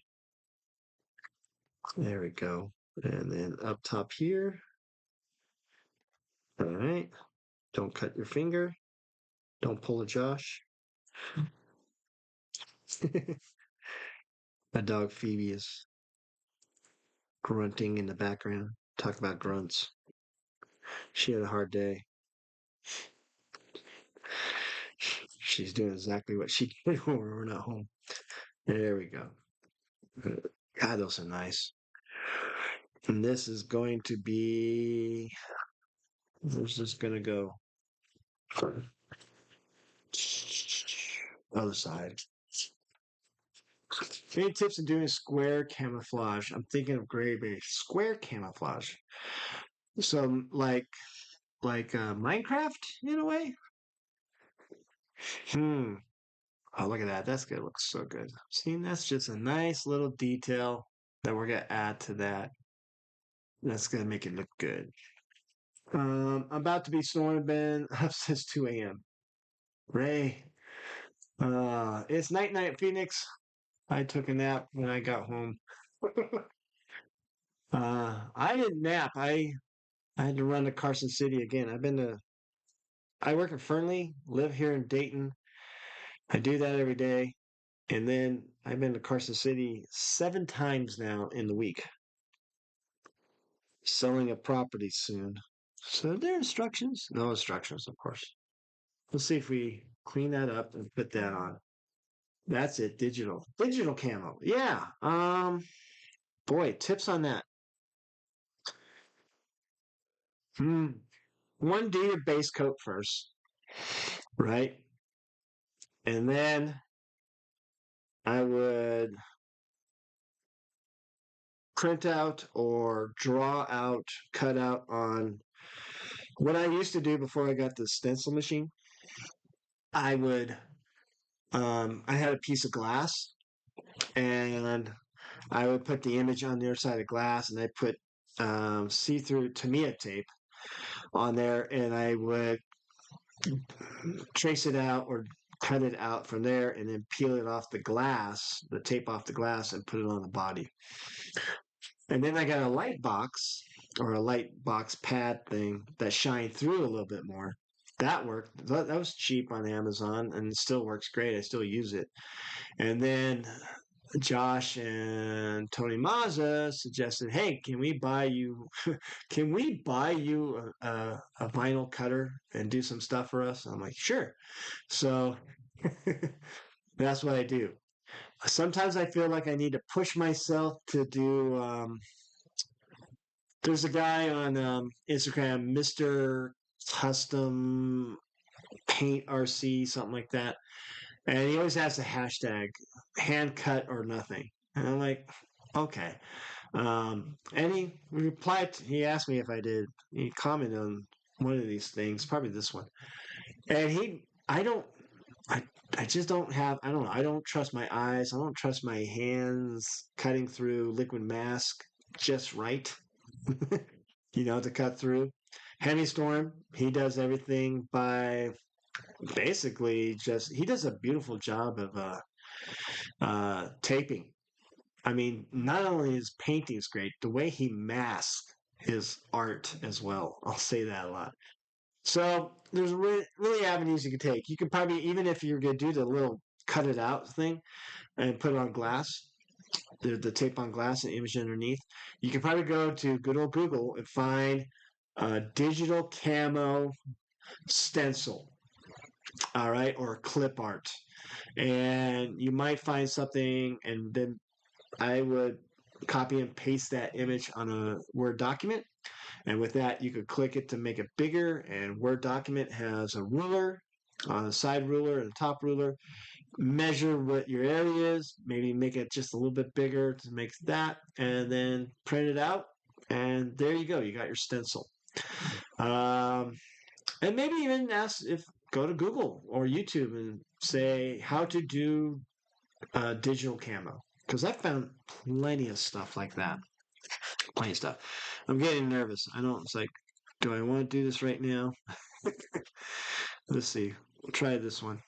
There we go. And then up top here. All right. Don't cut your finger. Don't pull a Josh. My dog Phoebe is grunting in the background. Talk about grunts. She had a hard day. She's doing exactly what she did when we were not home. There we go. God, those are nice. And this is going to be. Where's this going to go? Other side. Any tips in doing square camouflage? I'm thinking of gray base. Square camouflage. So Minecraft in a way. Hmm. Oh, look at that. That's gonna look so good. See, that's just a nice little detail that we're gonna add to that. That's gonna make it look good. I'm about to be snoring. Been up since 2 a.m. Ray. It's night night, Phoenix. I took a nap when I got home. I didn't nap. I had to run to Carson City again. I work at Fernley, live here in Dayton. I do that every day. And then I've been to Carson City 7 times now in the week, selling a property soon. So there are instructions. No instructions, of course. Let's see if we clean that up and put that on. That's it, digital. Digital camo. Yeah. Boy, tips on that. Hmm. One, do your base coat first, right? And then I would print out or draw out, cut out on what I used to do before I got the stencil machine. I would, I had a piece of glass and I would put the image on the other side of glass and I put see-through Tamiya tape on there and I would trace it out or cut it out from there and then peel it off the glass, the tape off the glass and put it on the body. And then I got a light box or a light box pad thing that shined through a little bit more. That worked. That was cheap on Amazon and it still works great. I still use it. And then Josh and Tony Mazza suggested, "Hey, can we buy you a vinyl cutter and do some stuff for us?" I'm like, "Sure." So that's what I do. Sometimes I feel like I need to push myself to do. There's a guy on Instagram, Mister Custom Paint RC, something like that, and he always has the hashtag hand cut or nothing. And I'm like, okay. And he replied. He asked me if I did. He commented on one of these things, probably this one, and I don't. I, I just don't have, I don't know, I don't trust my eyes. I don't trust my hands cutting through liquid mask just right, to cut through. Henny Storm, he does everything by basically he does a beautiful job of taping. I mean, not only his painting is great, the way he masks his art as well. I'll say that a lot. So there's really avenues you can take. You could probably, even if you're going to do the little cut it out thing and put it on glass, the tape on glass and image underneath, you can probably go to good old Google and find a digital camo stencil, all right, or clip art. And you might find something, and then I would copy and paste that image on a Word document. And with that, you could click it to make it bigger. And Word document has a ruler, on the side ruler and the top ruler. Measure what your area is, maybe make it just a little bit bigger to make that, and then print it out. And there you go. You got your stencil. Um, and maybe even go to Google or YouTube and say how to do digital camo. Because I found plenty of stuff like that. Plenty of stuff. I'm getting nervous. I know it's like, do I want to do this right now? Let's see. We'll try this one.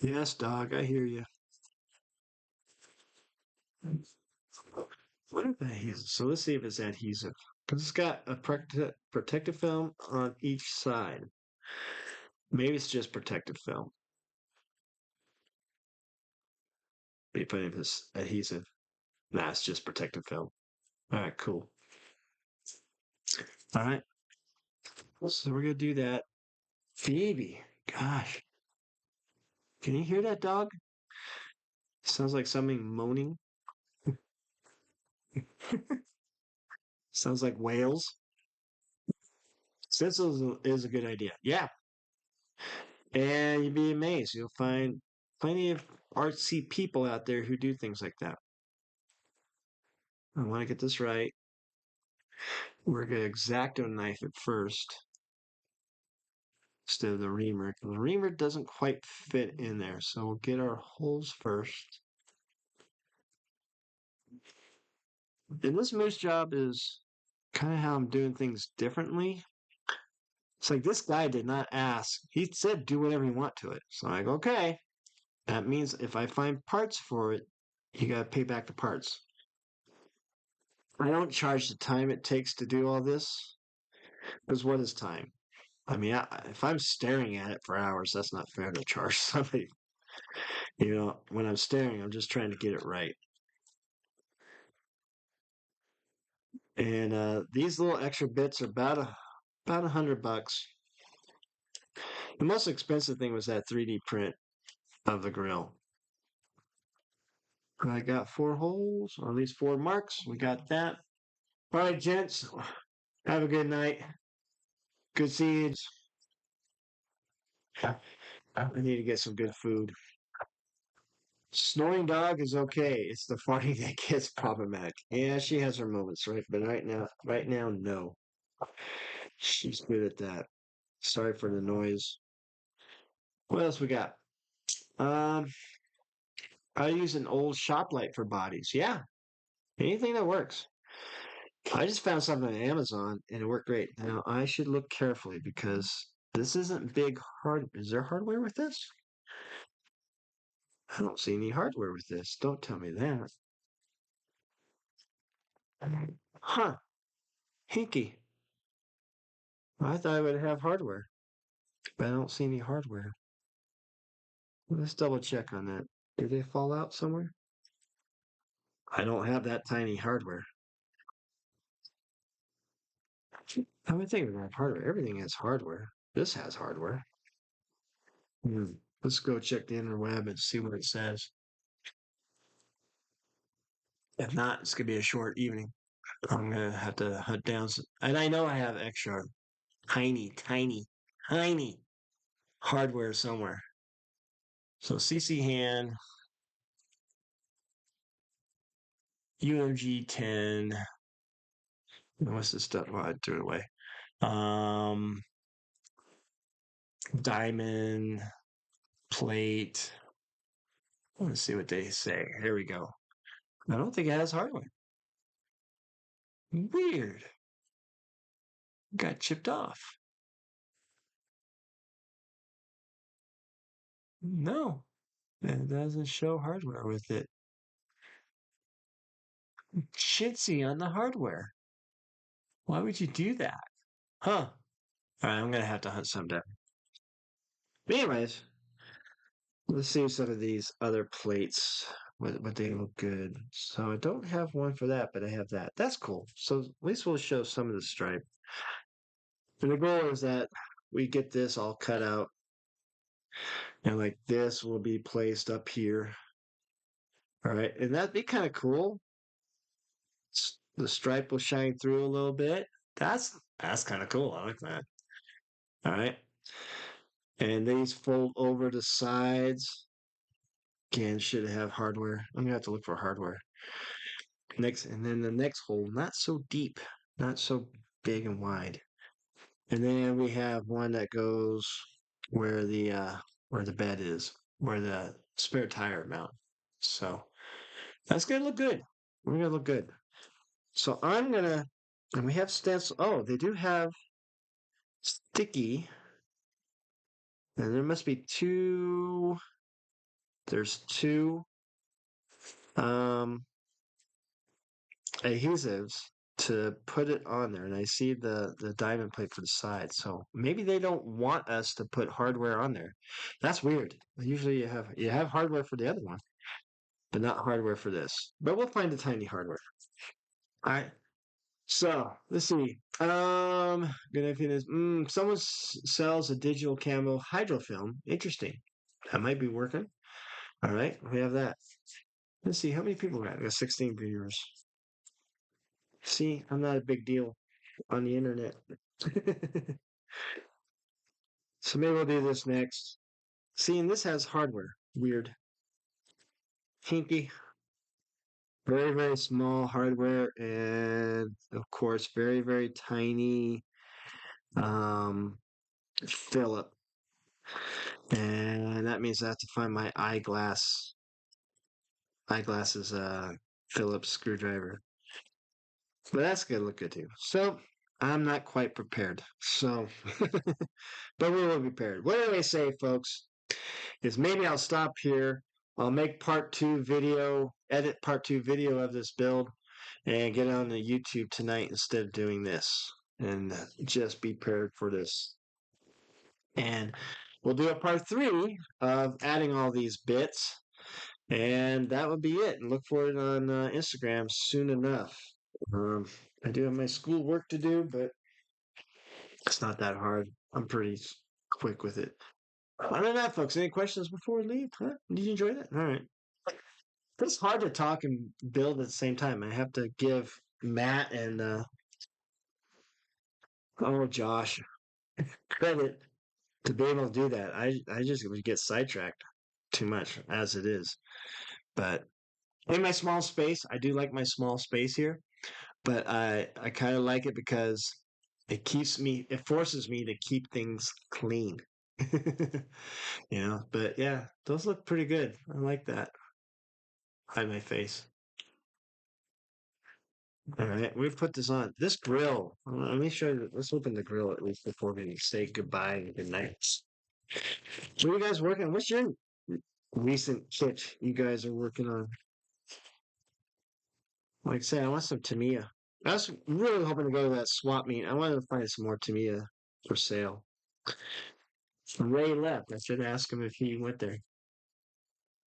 Yes, dog, I hear you. What if adhesive? So let's see if it's adhesive. Because it's got a protective film on each side. Maybe it's just protective film. Maybe put if it's adhesive. Nah, it's just protective film. All right, cool. All right. So we're going to do that. Phoebe, gosh. Can you hear that dog? Sounds like something moaning. Sounds like whales. Stencil is a good idea. Yeah. And you'd be amazed. You'll find plenty of artsy people out there who do things like that. I want to get this right. We're going to X-Acto knife it first instead of the reamer. The reamer doesn't quite fit in there, so we'll get our holes first. And this moose job is kind of how I'm doing things differently. It's like this guy did not ask. He said do whatever you want to it. So I'm like, okay. That means if I find parts for it, you got to pay back the parts. I don't charge the time it takes to do all this because what is time? I mean, if I'm staring at it for hours, that's not fair to charge somebody. When I'm staring, I'm just trying to get it right. And these little extra bits are about $100. The most expensive thing was that 3D print of the grill. I got 4 holes, or at least 4 marks. We got that. All right, gents. Have a good night. Good seeing you. I need to get some good food. Snoring dog is okay. It's the farting that gets problematic. Yeah, she has her moments, right? But right now, no. She's good at that. Sorry for the noise. What else we got? Um, I use an old shop light for bodies. Yeah, anything that works. I just found something on Amazon and it worked great. Now I should look carefully because this isn't big hard. Is there hardware with this? I don't see any hardware with this. Don't tell me that. Huh? Hinky. I thought I would have hardware, but I don't see any hardware. Let's double check on that. Did they fall out somewhere? I don't have that tiny hardware. I would think we have hardware. Everything has hardware. This has hardware. Hmm. Let's go check the interweb and see what it says. If not, it's gonna be a short evening. I'm gonna have to hunt down some, and I know I have extra tiny, tiny, tiny hardware somewhere. So CC hand, UMG 10. What's this stuff? Well, I threw it away. Um, diamond plate. Let's see what they say. Here we go. I don't think it has hardware. Weird. Got chipped off. No, it doesn't show hardware with it. Chintzy on the hardware. Why would you do that? Huh. All right, I'm gonna have to hunt some down. But anyways, let's see some of these other plates. What they look good. So I don't have one for that, but I have that. That's cool. So at least we'll show some of the stripe. And the goal is that we get this all cut out, and like this will be placed up here. All right, and that'd be kind of cool. The stripe will shine through a little bit. That's kind of cool. I like that. All right, and these fold over the sides. Again, should have hardware. I'm gonna have to look for hardware. Next, and then the next hole, not so deep, not so big and wide. And then we have one that goes where the bed is, where the spare tire mount. So that's gonna look good. We're gonna look good. So and we have stencil. Oh, they do have sticky, and there must be two. There's two um, adhesives to put it on there, and I see the diamond plate for the side. So maybe they don't want us to put hardware on there. That's weird. Usually you have hardware for the other one, but not hardware for this. But we'll find the tiny hardware. All right. So let's see. Gonna finish. Someone sells a digital camo hydrofilm. Interesting. That might be working. All right, we have that. Let's see how many people we got. We got 16 viewers. See, I'm not a big deal on the internet. So maybe we'll do this next. See, and this has hardware. Weird. Hinky. Very, very small hardware. And of course, very, very tiny um, Phillip. And that means I have to find my eyeglasses Phillips screwdriver. But that's gonna look good too. So I'm not quite prepared. So but we will be prepared. What do I say, folks? Is maybe I'll stop here. I'll make edit part two video of this build, and get it on the YouTube tonight instead of doing this. And just be prepared for this. And we'll do a part three of adding all these bits. And that would be it. And look for it on Instagram soon enough. Um, I do have my school work to do, but it's not that hard. I'm pretty quick with it. Other than that, folks, any questions before we leave? Huh? Did you enjoy that? All right. It's hard to talk and build at the same time. I have to give Matt and Josh credit to be able to do that. I just would get sidetracked too much as it is. But in my small space, I do like my small space here, but I kind of like it because it forces me to keep things clean. But yeah, those look pretty good. I like that. Hide my face. All right, we've put this on. This grill. Let me show you. Let's open the grill at least before we say goodbye and good night. What are you guys working on? What's your recent kit you guys are working on? Like I said, I want some Tamiya. I was really hoping to go to that swap meet. I wanted to find some more Tamiya for sale. Ray left. I should ask him if he went there.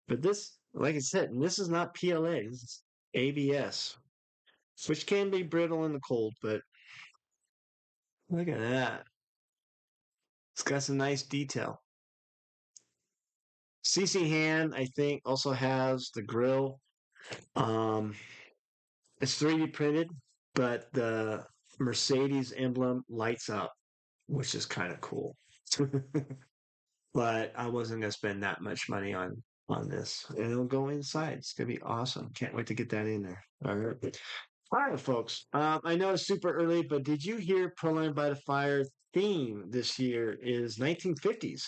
But this, like I said, this is not PLA. This is ABS, which can be brittle in the cold, but look at that. It's got some nice detail. CC Hand, I think, also has the grill. Um, it's 3D printed, but the Mercedes emblem lights up, which is kind of cool. But I wasn't gonna spend that much money on this. And it'll go inside. It's gonna be awesome. Can't wait to get that in there. All right. All right, folks. I know it's super early, but did you hear Proline by the Fire theme this year is 1950s?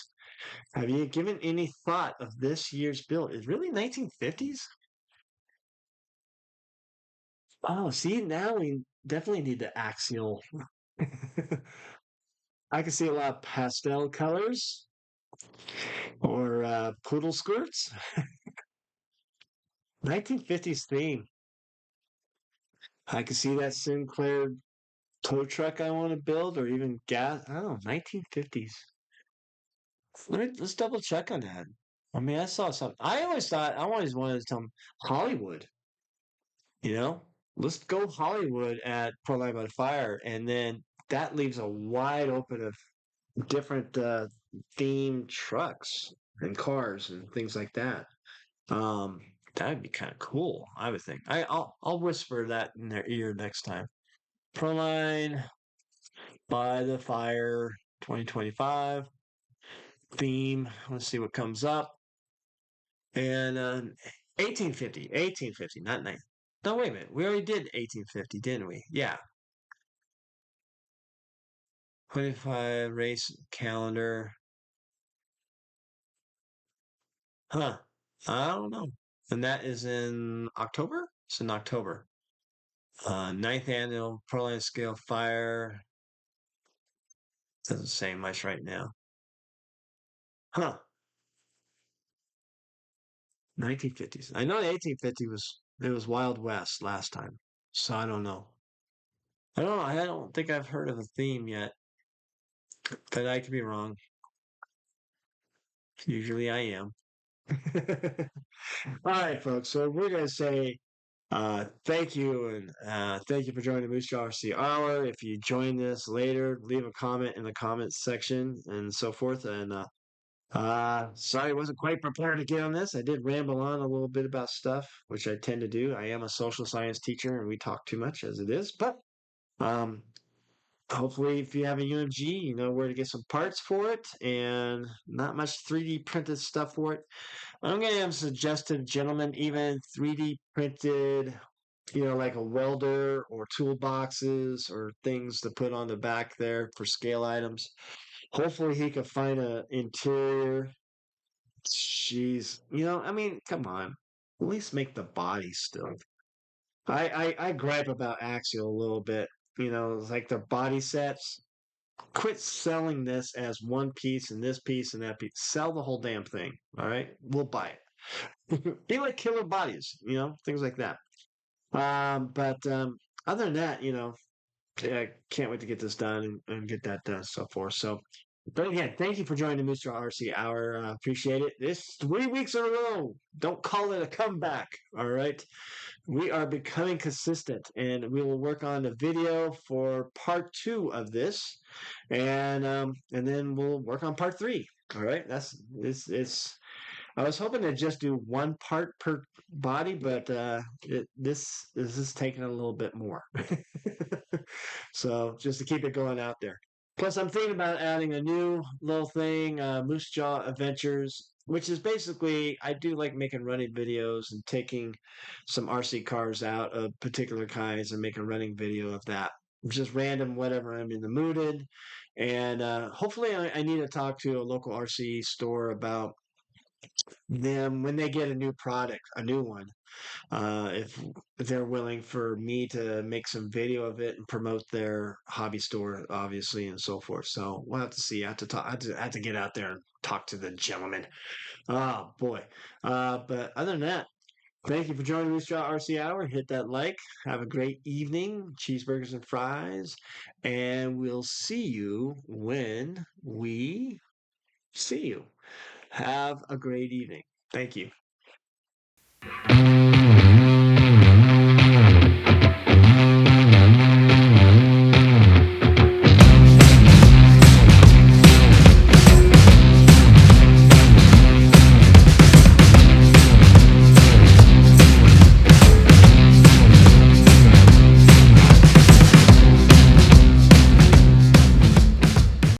Have you given any thought of this year's build? Is really 1950s? Oh, see, now we definitely need the axial. I can see a lot of pastel colors or poodle skirts. 1950s theme. I can see that Sinclair tow truck I want to build, or even gas. I don't know, 1950s. Let's double check on that. I mean, I saw something. I always wanted to tell them Hollywood. You know, let's go Hollywood at Pro Life by Fire, and then that leaves a wide open of different themed trucks and cars and things like that. Um, that'd be kind of cool, I would think. I'll whisper that in their ear next time. Proline by the Fire 2025 theme. Let's see what comes up. And 1850, not 9. No, wait a minute. We already did 1850, didn't we? Yeah. 25 race calendar. Huh. I don't know. And that is in October? It's in October. Ninth annual Proline Scale Fire. Doesn't say much right now. Huh. 1950s. I know the 1850 was Wild West last time. So I don't know. I don't know. I don't think I've heard of a theme yet. But I could be wrong. Usually I am. All right, folks. So we're gonna say thank you and thank you for joining the Moosejaw Hour. If you join us later, leave a comment in the comments section and so forth. And sorry, I wasn't quite prepared to get on this. I did ramble on a little bit about stuff, which I tend to do. I am a social science teacher, and we talk too much as it is. But um, hopefully, if you have a UMG, you know where to get some parts for it, and not much 3D printed stuff for it. I'm going to suggest to gentlemen even 3D printed, you know, like a welder or toolboxes or things to put on the back there for scale items. Hopefully, he can find a interior. Jeez, you know, I mean, come on, at least make the body still. I gripe about Axial a little bit. You know, it's like their body sets. Quit selling this as one piece and this piece and that piece. Sell the whole damn thing. All right, we'll buy it. Be like Killer Bodies, you know, things like that. But other than that, you know, yeah, I can't wait to get this done and get that done so forth. So, but again, thank you for joining the Moosejaw RC Hour. Appreciate it. This 3 weeks in a row. Don't call it a comeback. All right. We are becoming consistent, and we will work on the video for part two of this, and then we'll work on part three. All right. That's it's I was hoping to just do one part per body, but this is taking a little bit more. So just to keep it going out there. Plus, I'm thinking about adding a new little thing, Moose Jaw Adventures, which is basically I do like making running videos and taking some RC cars out of particular kinds and making a running video of that. Just random, whatever I'm in the mood in. And hopefully, I need to talk to a local RC store about them when they get a new product, a new one, if they're willing for me to make some video of it and promote their hobby store, obviously, and so forth. So we'll have to see. I have to talk. I have to get out there and talk to the gentleman. Oh boy. But other than that, thank you for joining me, Straw RC Hour. Hit that like. Have a great evening. Cheeseburgers and fries, and we'll see you when we see you. Have a great evening. Thank you.